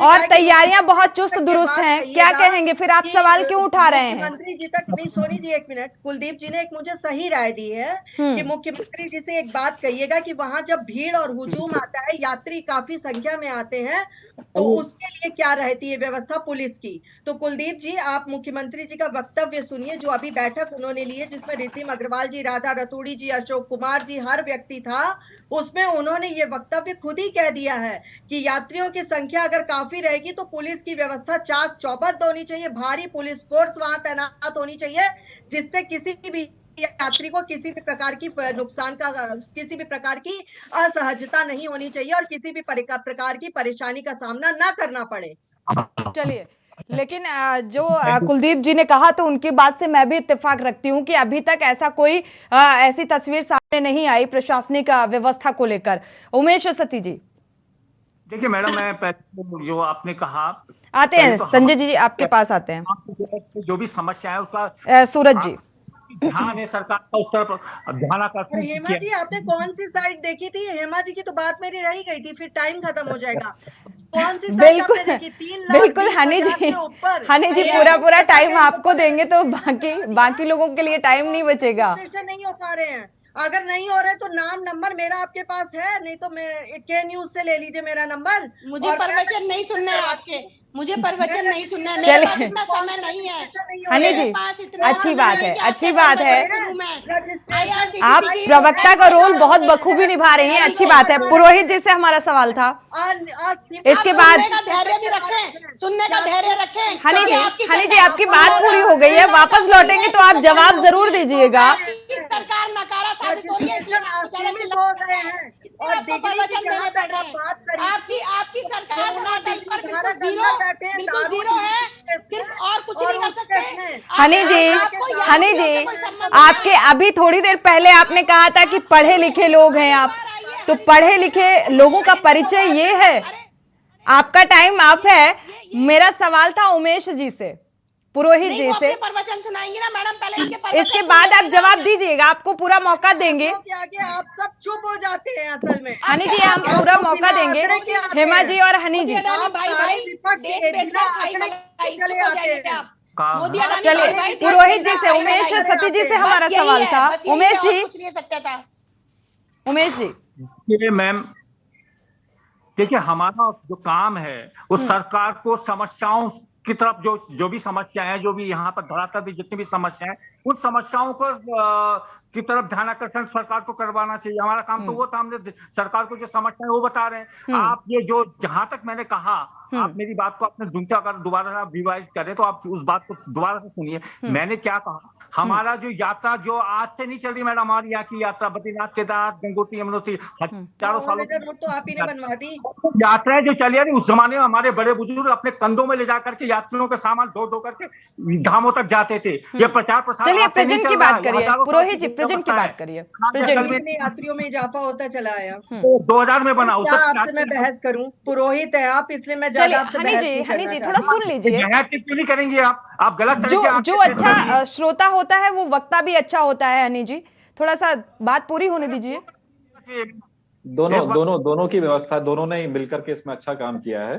और तैयारियां बहुत चुस्त दुरुस्त हैं, क्या कहेंगे फिर आप सवाल क्यों उठा रहे हैं? मुख्यमंत्री जी तक नहीं, सोनी जी एक मिनट, कुलदीप जी ने एक मुझे सही राय दी है कि मुख्यमंत्री जी से एक बात कहिएगा कि वहां जब भीड़ और हुजूम आता है, यात्री काफी संख्या में आते हैं, तो उसके लिए क्या रहती है व्यवस्था पुलिस की। तो कुलदीप जी आप मुख्यमंत्री जी का वक्तव्य सुनिए, जो अभी बैठक उन्होंने ली है जिसमें रितिम अग्रवाल जी, राधा रतूड़ी जी, अशोक कुमार जी, हर व्यक्ति था, उसमें उन्होंने ये वक्तव्य खुद ही कह दिया है कि यात्रियों की संख्या अगर काफी रहेगी तो पुलिस की व्यवस्था चाक चौबंद होनी चाहिए, भारी पुलिस फोर्स वहां तैनात होनी चाहिए, जिससे किसी भी यात्री को किसी भी प्रकार की नुकसान का, किसी भी प्रकार की असहजता नहीं होनी चाहिए और किसी भी प्रकार की परेशानी का सामना ना करना पड़े। चलिए, लेकिन जो कुलदीप जी ने कहा तो उनकी बात से मैं भी इत्तेफाक रखती हूँ कि अभी तक ऐसा कोई ऐसी तस्वीर सामने नहीं आई प्रशासनिक व्यवस्था को लेकर। उमेश सती जी। देखिए मैडम, मैं पहले जो आपने कहा आते हैं तो संजय जी आपके पास आते हैं। जो भी समस्या है उसका सूरज जी ध्यान है सरकार का, उस तरफ ध्यान आकर्षण। हेमा जी आपने कौन सी साइड देखी थी? हेमा जी की तो बात मेरी रही गई थी, फिर टाइम खत्म हो जाएगा। कौन सी साइड आपने देखी? 3 लाख बिल्कुल हनी जी पूरा टाइम आपको देंगे तो बाकी लोगों के लिए टाइम नहीं बचेगा। नहीं हो पा रहे हैं, अगर नहीं हो रहे तो नाम नंबर मेरा आपके पास है, नहीं तो मैं के न्यूज से ले लीजिए मेरा नंबर। मुझे प्रवचन नहीं सुनना है आपके, मुझे प्रवचन नहीं सुनना है, मेरे पास इतना समय नहीं है। हनी जी अच्छी बात है, अच्छी बात है, आप प्रवक्ता का रोल बहुत बखूबी निभा रही हैं, अच्छी बात है। पुरोहित जी से हमारा सवाल था, इसके बाद धैर्य भी रखें, सुनने का धैर्य रखें। हनी जी आपकी बात पूरी हो गई है, वापस लौटेंगे तो आप जवाब जरूर दीजिएगा। सरकार नकारा साबित हो रही है, और डिग्री की जहाँ पे आप बात करिए, आपकी सरकार बिल्कुल जीरो है, सिर्फ और कुछ नहीं कर सकते। हनी जी आपके अभी थोड़ी देर पहले आपने कहा था कि पढ़े लिखे लोग हैं आप, तो पढ़े लिखे लोगों का परिचय ये है। आपका टाइम आप है, मेरा सवाल था उमेश जी से, पुरोहित जी से। प्रवचन सुनाएंगे ना मैडम, पहले इसके बाद आप जवाब दीजिएगा, आपको पूरा मौका देंगे। आप सब चुप हो जाते हैं असल में। हनी जी हम पूरा मौका देंगे, हेमा जी और हनी जी। चलिए पुरोहित जी से, उमेश सती जी से हमारा सवाल था। उमेश जी मैम, देखिए हमारा जो काम है वो सरकार को समस्याओं की तरफ, जो भी समस्या है, जो भी यहाँ पर धरातल पे जितनी भी समस्या है, उन समस्याओं को की तरफ ध्यान आकर्षण सरकार को करवाना चाहिए। हमारा काम तो वो था, हमने सरकार को जो समस्या है वो बता रहे हैं। आप ये जो, जहां तक मैंने कहा, आप मेरी बात को आपने ढूंढा, अगर दोबारा आप रिवाइज करें तो आप उस बात को दोबारा से सुनिए। मैंने क्या कहा, हमारा जो यात्रा जो आज से नहीं चल रही मैडम, हमारी यहाँ की यात्रा बद्रीनाथ, केदारनाथ, गंगोत्री, यमुनोत्री हजारों सालों तो आप ही ने बनवा दी यात्राएं जो चली आ रही। उस जमाने में हमारे बड़े बुजुर्ग अपने कंधों में ले जाकर के यात्रियों का सामान ढो करके धामों तक जाते थे। ये प्रचार प्रसार। चलिए प्रेजेंट की बात करिए, पुरोहित जी प्रेजेंट की बात करिए। यात्रियों में इजाफा होता चला आया, 2000 में बना। आपसे मैं बहस करूं? पुरोहित है आप, इसलिए मैं हनी जी थोड़ा सुन लीजिए। क्यों नहीं करेंगे आप गलत जो अच्छा श्रोता होता है वो वक्ता भी अच्छा होता है। हनी जी थोड़ा सा बात पूरी होने दीजिए। दोनों की व्यवस्था, दोनों ने मिलकर के इसमें अच्छा काम किया है।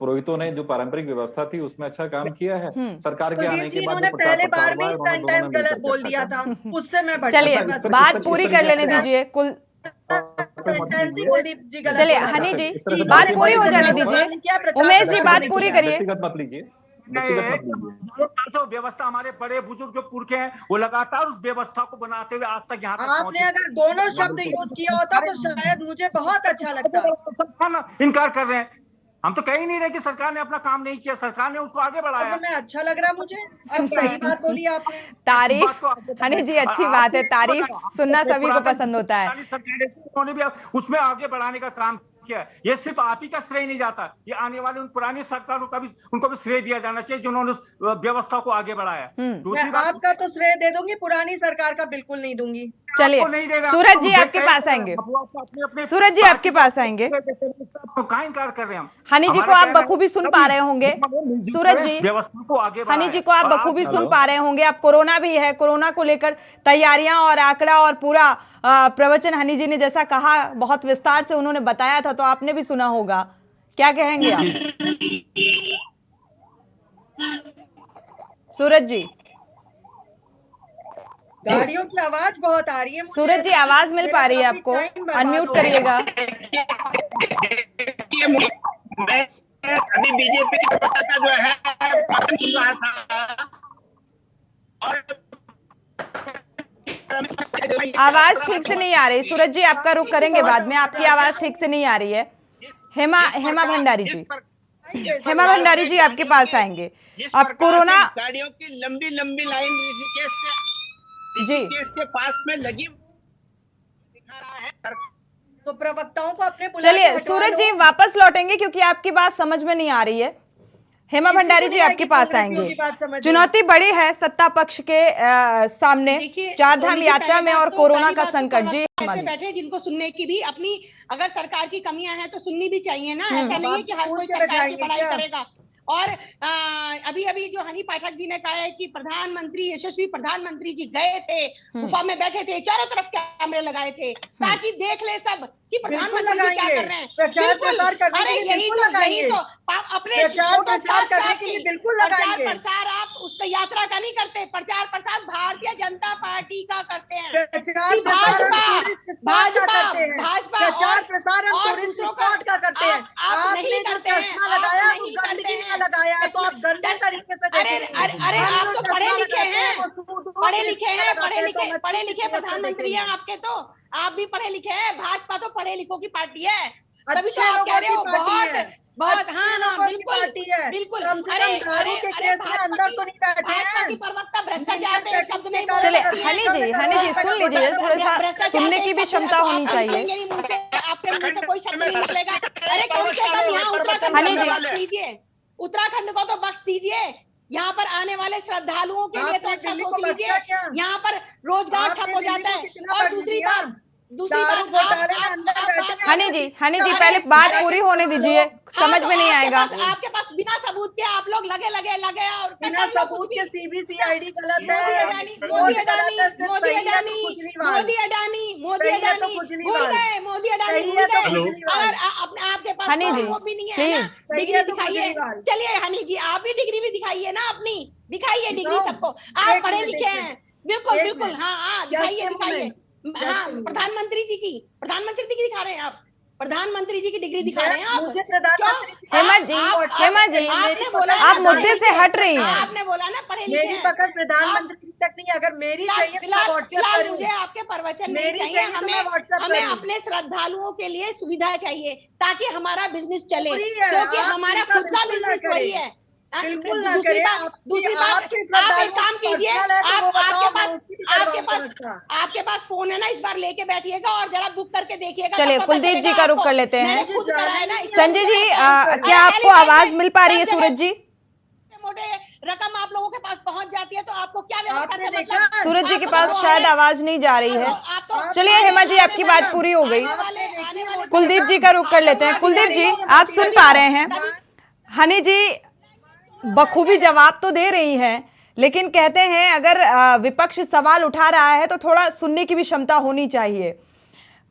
पुरोहितों ने जो पारंपरिक व्यवस्था थी उसमें अच्छा काम किया है। सरकार के आने के बाद पहले बार में सेंटेंस गलत बोल दिया था, उससे मैं चलिए बात पूरी कर लेने दीजिए। चलिए हनी जी बात पूरी हो जाने दीजिए। उमेश जी बात पूरी करिए। मत लीजिए। जो व्यवस्था हमारे बड़े बुजुर्ग जो पुरखे हैं वो लगातार उस व्यवस्था को बनाते हुए आज तक यहाँ तक आपने अगर दोनों शब्द यूज किया होता तो शायद मुझे बहुत अच्छा लगता। इनकार कर रहे हैं, हम तो कह ही नहीं रहे कि सरकार ने अपना काम नहीं किया, सरकार ने उसको आगे बढ़ाया। मैं अच्छा लग रहा मुझे, अब सही बात बोली आपने। तारीफ हनी जी अच्छी बात है, तारीफ सुनना सभी को पसंद होता है। उन्होंने भी उसमें आगे बढ़ाने का काम किया है। ये सिर्फ आप ही का श्रेय नहीं जाता, ये आने वाले उन पुरानी सरकारों का भी, उनको भी श्रेय दिया जाना चाहिए जिन्होंने उस व्यवस्था को आगे बढ़ाया। मैं आपका तो श्रेय दे दूंगी, पुरानी सरकार का बिल्कुल नहीं दूंगी। चलिए सूरज जी आपके पास आएंगे, सूरज जी आपके पास आएंगे। कहाँ इनकार कर रहे हैं हम? हनी जी को आप बखूबी सुन पा रहे होंगे, सूरज जी व्यवस्था को आगे हनी जी को आप बखूबी सुन पा रहे होंगे। अब कोरोना भी है, कोरोना को लेकर तैयारियां और आंकड़ा और पूरा प्रवचन हनी जी ने जैसा कहा, बहुत विस्तार से उन्होंने बताया था, तो आपने भी सुना होगा। क्या कहेंगे आप सूरज जी? गाड़ियों की आवाज बहुत आ रही है मुझे। सूरज जी आवाज मिल पा रही है आपको? अनम्यूट करिएगा। मैं अभी बीजेपी का जो है सुन रहा था और आवाज ठीक से नहीं आ रही सूरज जी, आपका रुख करेंगे बाद में, आपकी आवाज ठीक से नहीं आ रही है। हेमा भंडारी जी, हेमा भंडारी जी आपके पास आएंगे। अब कोरोना गाड़ियों की लंबी लंबी लाइन ऋषिकेश के पास में लगी दिखा रहा है, तो प्रवक्ताओं को अपने चलिए सूरज जी वापस लौटेंगे क्योंकि आपकी बात समझ में नहीं आ रही है। हेमा भंडारी जी आपके पास आएंगे। चुनौती बड़ी है सत्ता पक्ष के सामने, चारधाम यात्रा में और कोरोना का संकट। जी ऐसे बैठे जिनको सुनने की भी अपनी, अगर सरकार की कमियां हैं तो सुननी भी चाहिए ना। ऐसा नहीं है कि हर कोई सरकार की पढ़ाई करेगा। और अभी अभी जो हनी पाठक जी ने कहा है कि प्रधानमंत्री, यशस्वी प्रधानमंत्री जी गए थे, गुफा में बैठे थे, चारों तरफ कैमरे लगाए थे ताकि देख ले सब कि प्रधानमंत्री जी क्या कर रहे हैं। प्रचार प्रसार करने के लिए बिल्कुल लगाएंगे, अपने प्रचार प्रसार करने के लिए बिल्कुल लगाएंगे। प्रचार प्रसार आप उसका यात्रा का नहीं करते, प्रचार प्रसार भारतीय जनता पार्टी का करते हैं। प्रचार प्रसार भाजपा प्रचार प्रसार हम टूरिस्ट स्पॉट का करते हैं। आपने जो चश्मा लगाया वो गंदगी का लगाया है, तो आप गंदे तरीके से देखेंगे। अरे आप तो पढ़े लिखे हैं, पढ़े लिखे प्रधानमंत्री हैं आपके, तो आप भी पढ़े लिखे हैं। भाजपा तो पढ़े लिखों की पार्टी है, तभी तो आप कह रहे हो बहुत हाँ बिल्कुल। कम से कम दारू के केस में अंदर तो नहीं बैठे हैं। की प्रवक्ता भ्रष्टाचार पे शब्द नहीं बोल चले हनी जी सुन लीजिए, थोड़ा सा सुनने की भी क्षमता होनी चाहिए। आपके मुंह से कोई शब्द नहीं निकलेगा। अरे कम से कम यहाँ उत्तराखंड को बख्श दीजिए, उत्तराखंड को तो बख्श दीजिए। यहाँ पर आने वाले श्रद्धालुओं के लिए तो अच्छा सोच लीजिए, यहाँ पर रोजगार ठप हो जाता है। और दूसरी बात हनी जी पहले बात पूरी होने दीजिए, समझ में नहीं आएगा। आपके पास बिना सबूत के आप लोग लगे और बिना सबूत के सीबीसीआईडी गलत है, मोदी अडानी और आपके पास वो भी नहीं है। डिग्री दिखाइए, चलिए हनी जी आप भी डिग्री भी दिखाइए ना अपनी, दिखाइए डिग्री सबको। आप पढ़े लिखे हैं, बिल्कुल हाँ दिखाइए। हाँ प्रधानमंत्री जी की दिखा रहे हैं आप, प्रधानमंत्री जी की डिग्री दिखा रहे हैं आप। मुझे प्रधानमंत्री हेमा जी आप मुद्दे से हट रही हैं। आपने बोला ना पढ़े लिखे, मेरी पकड़ प्रधानमंत्री तक नहीं। अगर मेरी चाहिए फिलहाल मुझे आपके प्रवचन नहीं चाहिए, हमें अपने श्रद्धालुओं के लिए सुविधा चाहिए ताकि हमारा बिजनेस चले, क्योंकि हमारा खुद का बिजनेस वही है। बिल्कुल ना करें। दूसरी बात आप एक काम कीजिए, आपके पास फोन है ना, इस बार लेके बैठिएगा और जरा बुक करके देखिएगा। चलिए कुलदीप जी का रुख कर लेते हैं। संजय जी क्या आपको आवाज मिल पा रही है? सूरज जी मोटे रकम आप लोगों के पास पहुंच जाती है तो आपको क्या व्यवस्था से मतलब? सूरज जी के पास शायद आवाज नहीं जा रही है। चलिए हेमा जी आपकी बात पूरी हो गई, कुलदीप जी का रुख कर लेते हैं। कुलदीप जी आप सुन पा रहे हैं, हनी जी बखूबी जवाब तो दे रही हैं, लेकिन कहते हैं अगर विपक्ष सवाल उठा रहा है तो थोड़ा सुनने की भी क्षमता होनी चाहिए।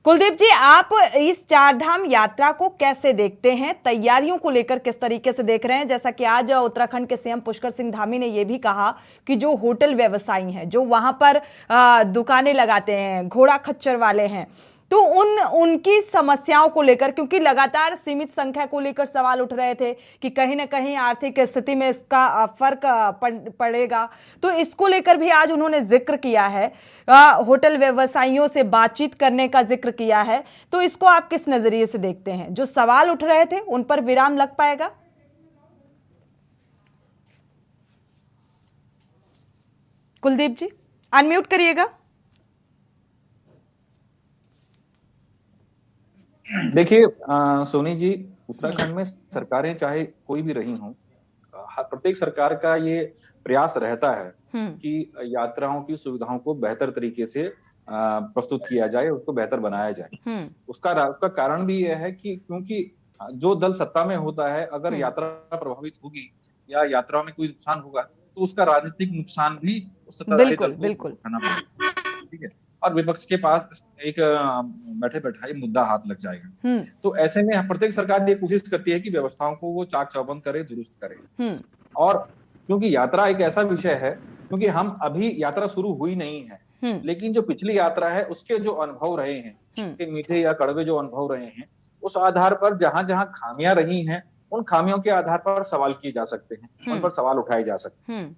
कुलदीप जी आप इस चारधाम यात्रा को कैसे देखते हैं? तैयारियों को लेकर किस तरीके से देख रहे हैं? जैसा कि आज उत्तराखंड के सीएम पुष्कर सिंह धामी ने यह भी कहा कि जो होटल व्यवसायी हैं, जो वहां पर दुकानें लगाते हैं, घोड़ा खच्चर वाले हैं, तो उनकी समस्याओं को लेकर, क्योंकि लगातार सीमित संख्या को लेकर सवाल उठ रहे थे कि कहीं ना कहीं आर्थिक स्थिति में इसका फर्क पड़ेगा, तो इसको लेकर भी आज उन्होंने जिक्र किया है, होटल व्यवसायियों से बातचीत करने का जिक्र किया है। तो इसको आप किस नजरिए से देखते हैं? जो सवाल उठ रहे थे उन पर विराम लग पाएगा? कुलदीप जी अनम्यूट करिएगा। देखिए सोनी जी, उत्तराखंड में सरकारें चाहे कोई भी रही हों, प्रत्येक सरकार का ये प्रयास रहता है कि यात्राओं की सुविधाओं को बेहतर तरीके से प्रस्तुत किया जाए, उसको बेहतर बनाया जाए। उसका कारण भी यह है कि क्योंकि जो दल सत्ता में होता है, अगर यात्रा प्रभावित होगी या यात्रा में कोई नुकसान होगा, तो उसका राजनीतिक नुकसान भी उस सत्ताधारी दल को उठाना पड़ेगा। ठीक है, और विपक्ष के पास एक बैठे बैठाए मुद्दा हाथ लग जाएगा। तो ऐसे में प्रत्येक सरकार ये कोशिश करती है कि व्यवस्थाओं को वो चाक चौबंद करे, दुरुस्त करे। और क्योंकि यात्रा एक ऐसा विषय है, क्योंकि हम अभी यात्रा शुरू हुई नहीं है, लेकिन जो पिछली यात्रा है उसके जो अनुभव रहे हैं, उसके मीठे या कड़वे जो अनुभव रहे हैं, उस आधार पर जहां जहां खामियां रही हैं, उन खामियों के आधार पर सवाल किए जा सकते हैं, उन पर सवाल उठाए जा सकते हैं।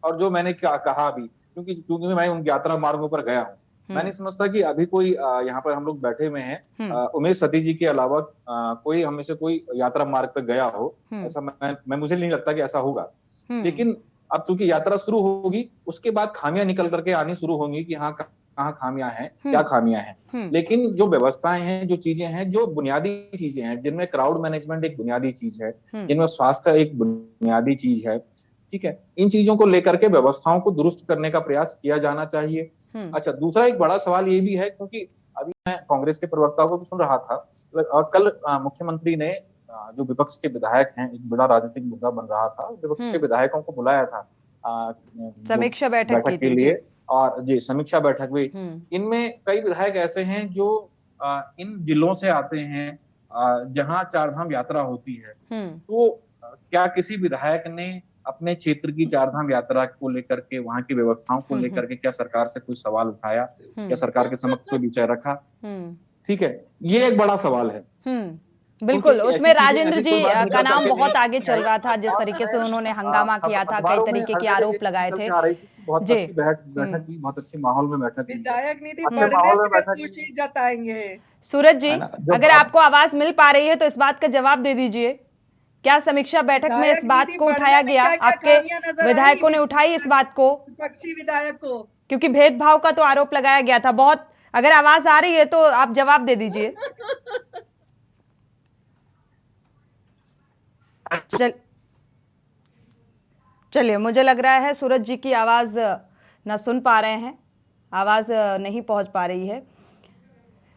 और जो मैंने कहा अभी, क्योंकि मैं उन यात्रा मार्गों पर गया हूँ, मैं नहीं समझता कि अभी कोई यहाँ पर हम लोग बैठे हुए हैं, उमेश सती जी के अलावा कोई हमें से कोई यात्रा मार्ग पर गया हो, ऐसा मुझे नहीं लगता कि ऐसा होगा। लेकिन अब चूंकि यात्रा शुरू होगी, उसके बाद खामियां निकल करके आनी शुरू होंगी कि हाँ कहाँ खामियां हैं, क्या खामियां हैं। लेकिन जो व्यवस्थाएं हैं, जो चीजें हैं, जो बुनियादी चीजें हैं, जिनमें क्राउड मैनेजमेंट एक बुनियादी चीज है, जिनमें स्वास्थ्य एक बुनियादी चीज है, ठीक है, इन चीजों को लेकर के व्यवस्थाओं को दुरुस्त करने का प्रयास किया जाना चाहिए। अच्छा, दूसरा एक बड़ा सवाल ये भी है, क्योंकि अभी मैं कांग्रेस के प्रवक्ताओं को भी सुन रहा था, कल मुख्यमंत्री ने जो विपक्ष के विधायक हैं, एक बड़ा राजनीतिक मुद्दा बन रहा था, विपक्ष के विधायकों को बुलाया था समीक्षा बैठक के लिए, और जी समीक्षा बैठक हुई। इनमें कई विधायक ऐसे हैं जो इन जिलों से आते हैं जहां चारधाम यात्रा होती है। तो क्या किसी विधायक ने अपने क्षेत्र की चारधाम यात्रा को लेकर के, वहां की व्यवस्थाओं को लेकर के क्या सरकार से कोई सवाल उठाया, या सरकार के समक्ष कोई विषय रखा? ठीक है, ये एक बड़ा सवाल है। बिल्कुल, उसमें राजेंद्र जी का नाम बहुत आगे चल रहा था, जिस तरीके से उन्होंने हंगामा किया था, कई तरीके के आरोप लगाए थे। बहुत अच्छी बैठक की, बहुत अच्छे माहौल में बैठक की। विधायक नीति बढ़ने पे खुशी जताएंगे। सूरज जी, अगर आपको आवाज मिल पा रही है तो इस बात का जवाब दे दीजिए, क्या समीक्षा बैठक में इस बात को उठाया गया? आपके विधायकों ने उठाई इस बात को? विपक्षी विधायक को, क्योंकि भेदभाव का तो आरोप लगाया गया था बहुत। अगर आवाज आ रही है तो आप जवाब दे दीजिए। चलिए, मुझे लग रहा है सूरज जी की आवाज न सुन पा रहे हैं, आवाज नहीं पहुंच पा रही है।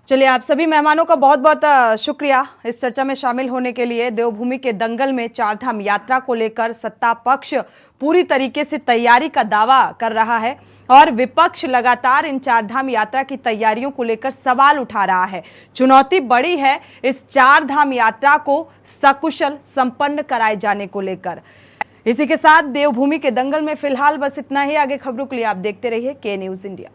चलिए, आप सभी मेहमानों का बहुत बहुत शुक्रिया इस चर्चा में शामिल होने के लिए। देवभूमि के दंगल में चारधाम यात्रा को लेकर सत्ता पक्ष पूरी तरीके से तैयारी का दावा कर रहा है और विपक्ष लगातार इन चारधाम यात्रा की तैयारियों को लेकर सवाल उठा रहा है। चुनौती बड़ी है इस चारधाम यात्रा को सकुशल संपन्न कराए जाने को लेकर। इसी के साथ देवभूमि के दंगल में फिलहाल बस इतना ही। आगे खबरों के लिए आप देखते रहिए के न्यूज़ इंडिया।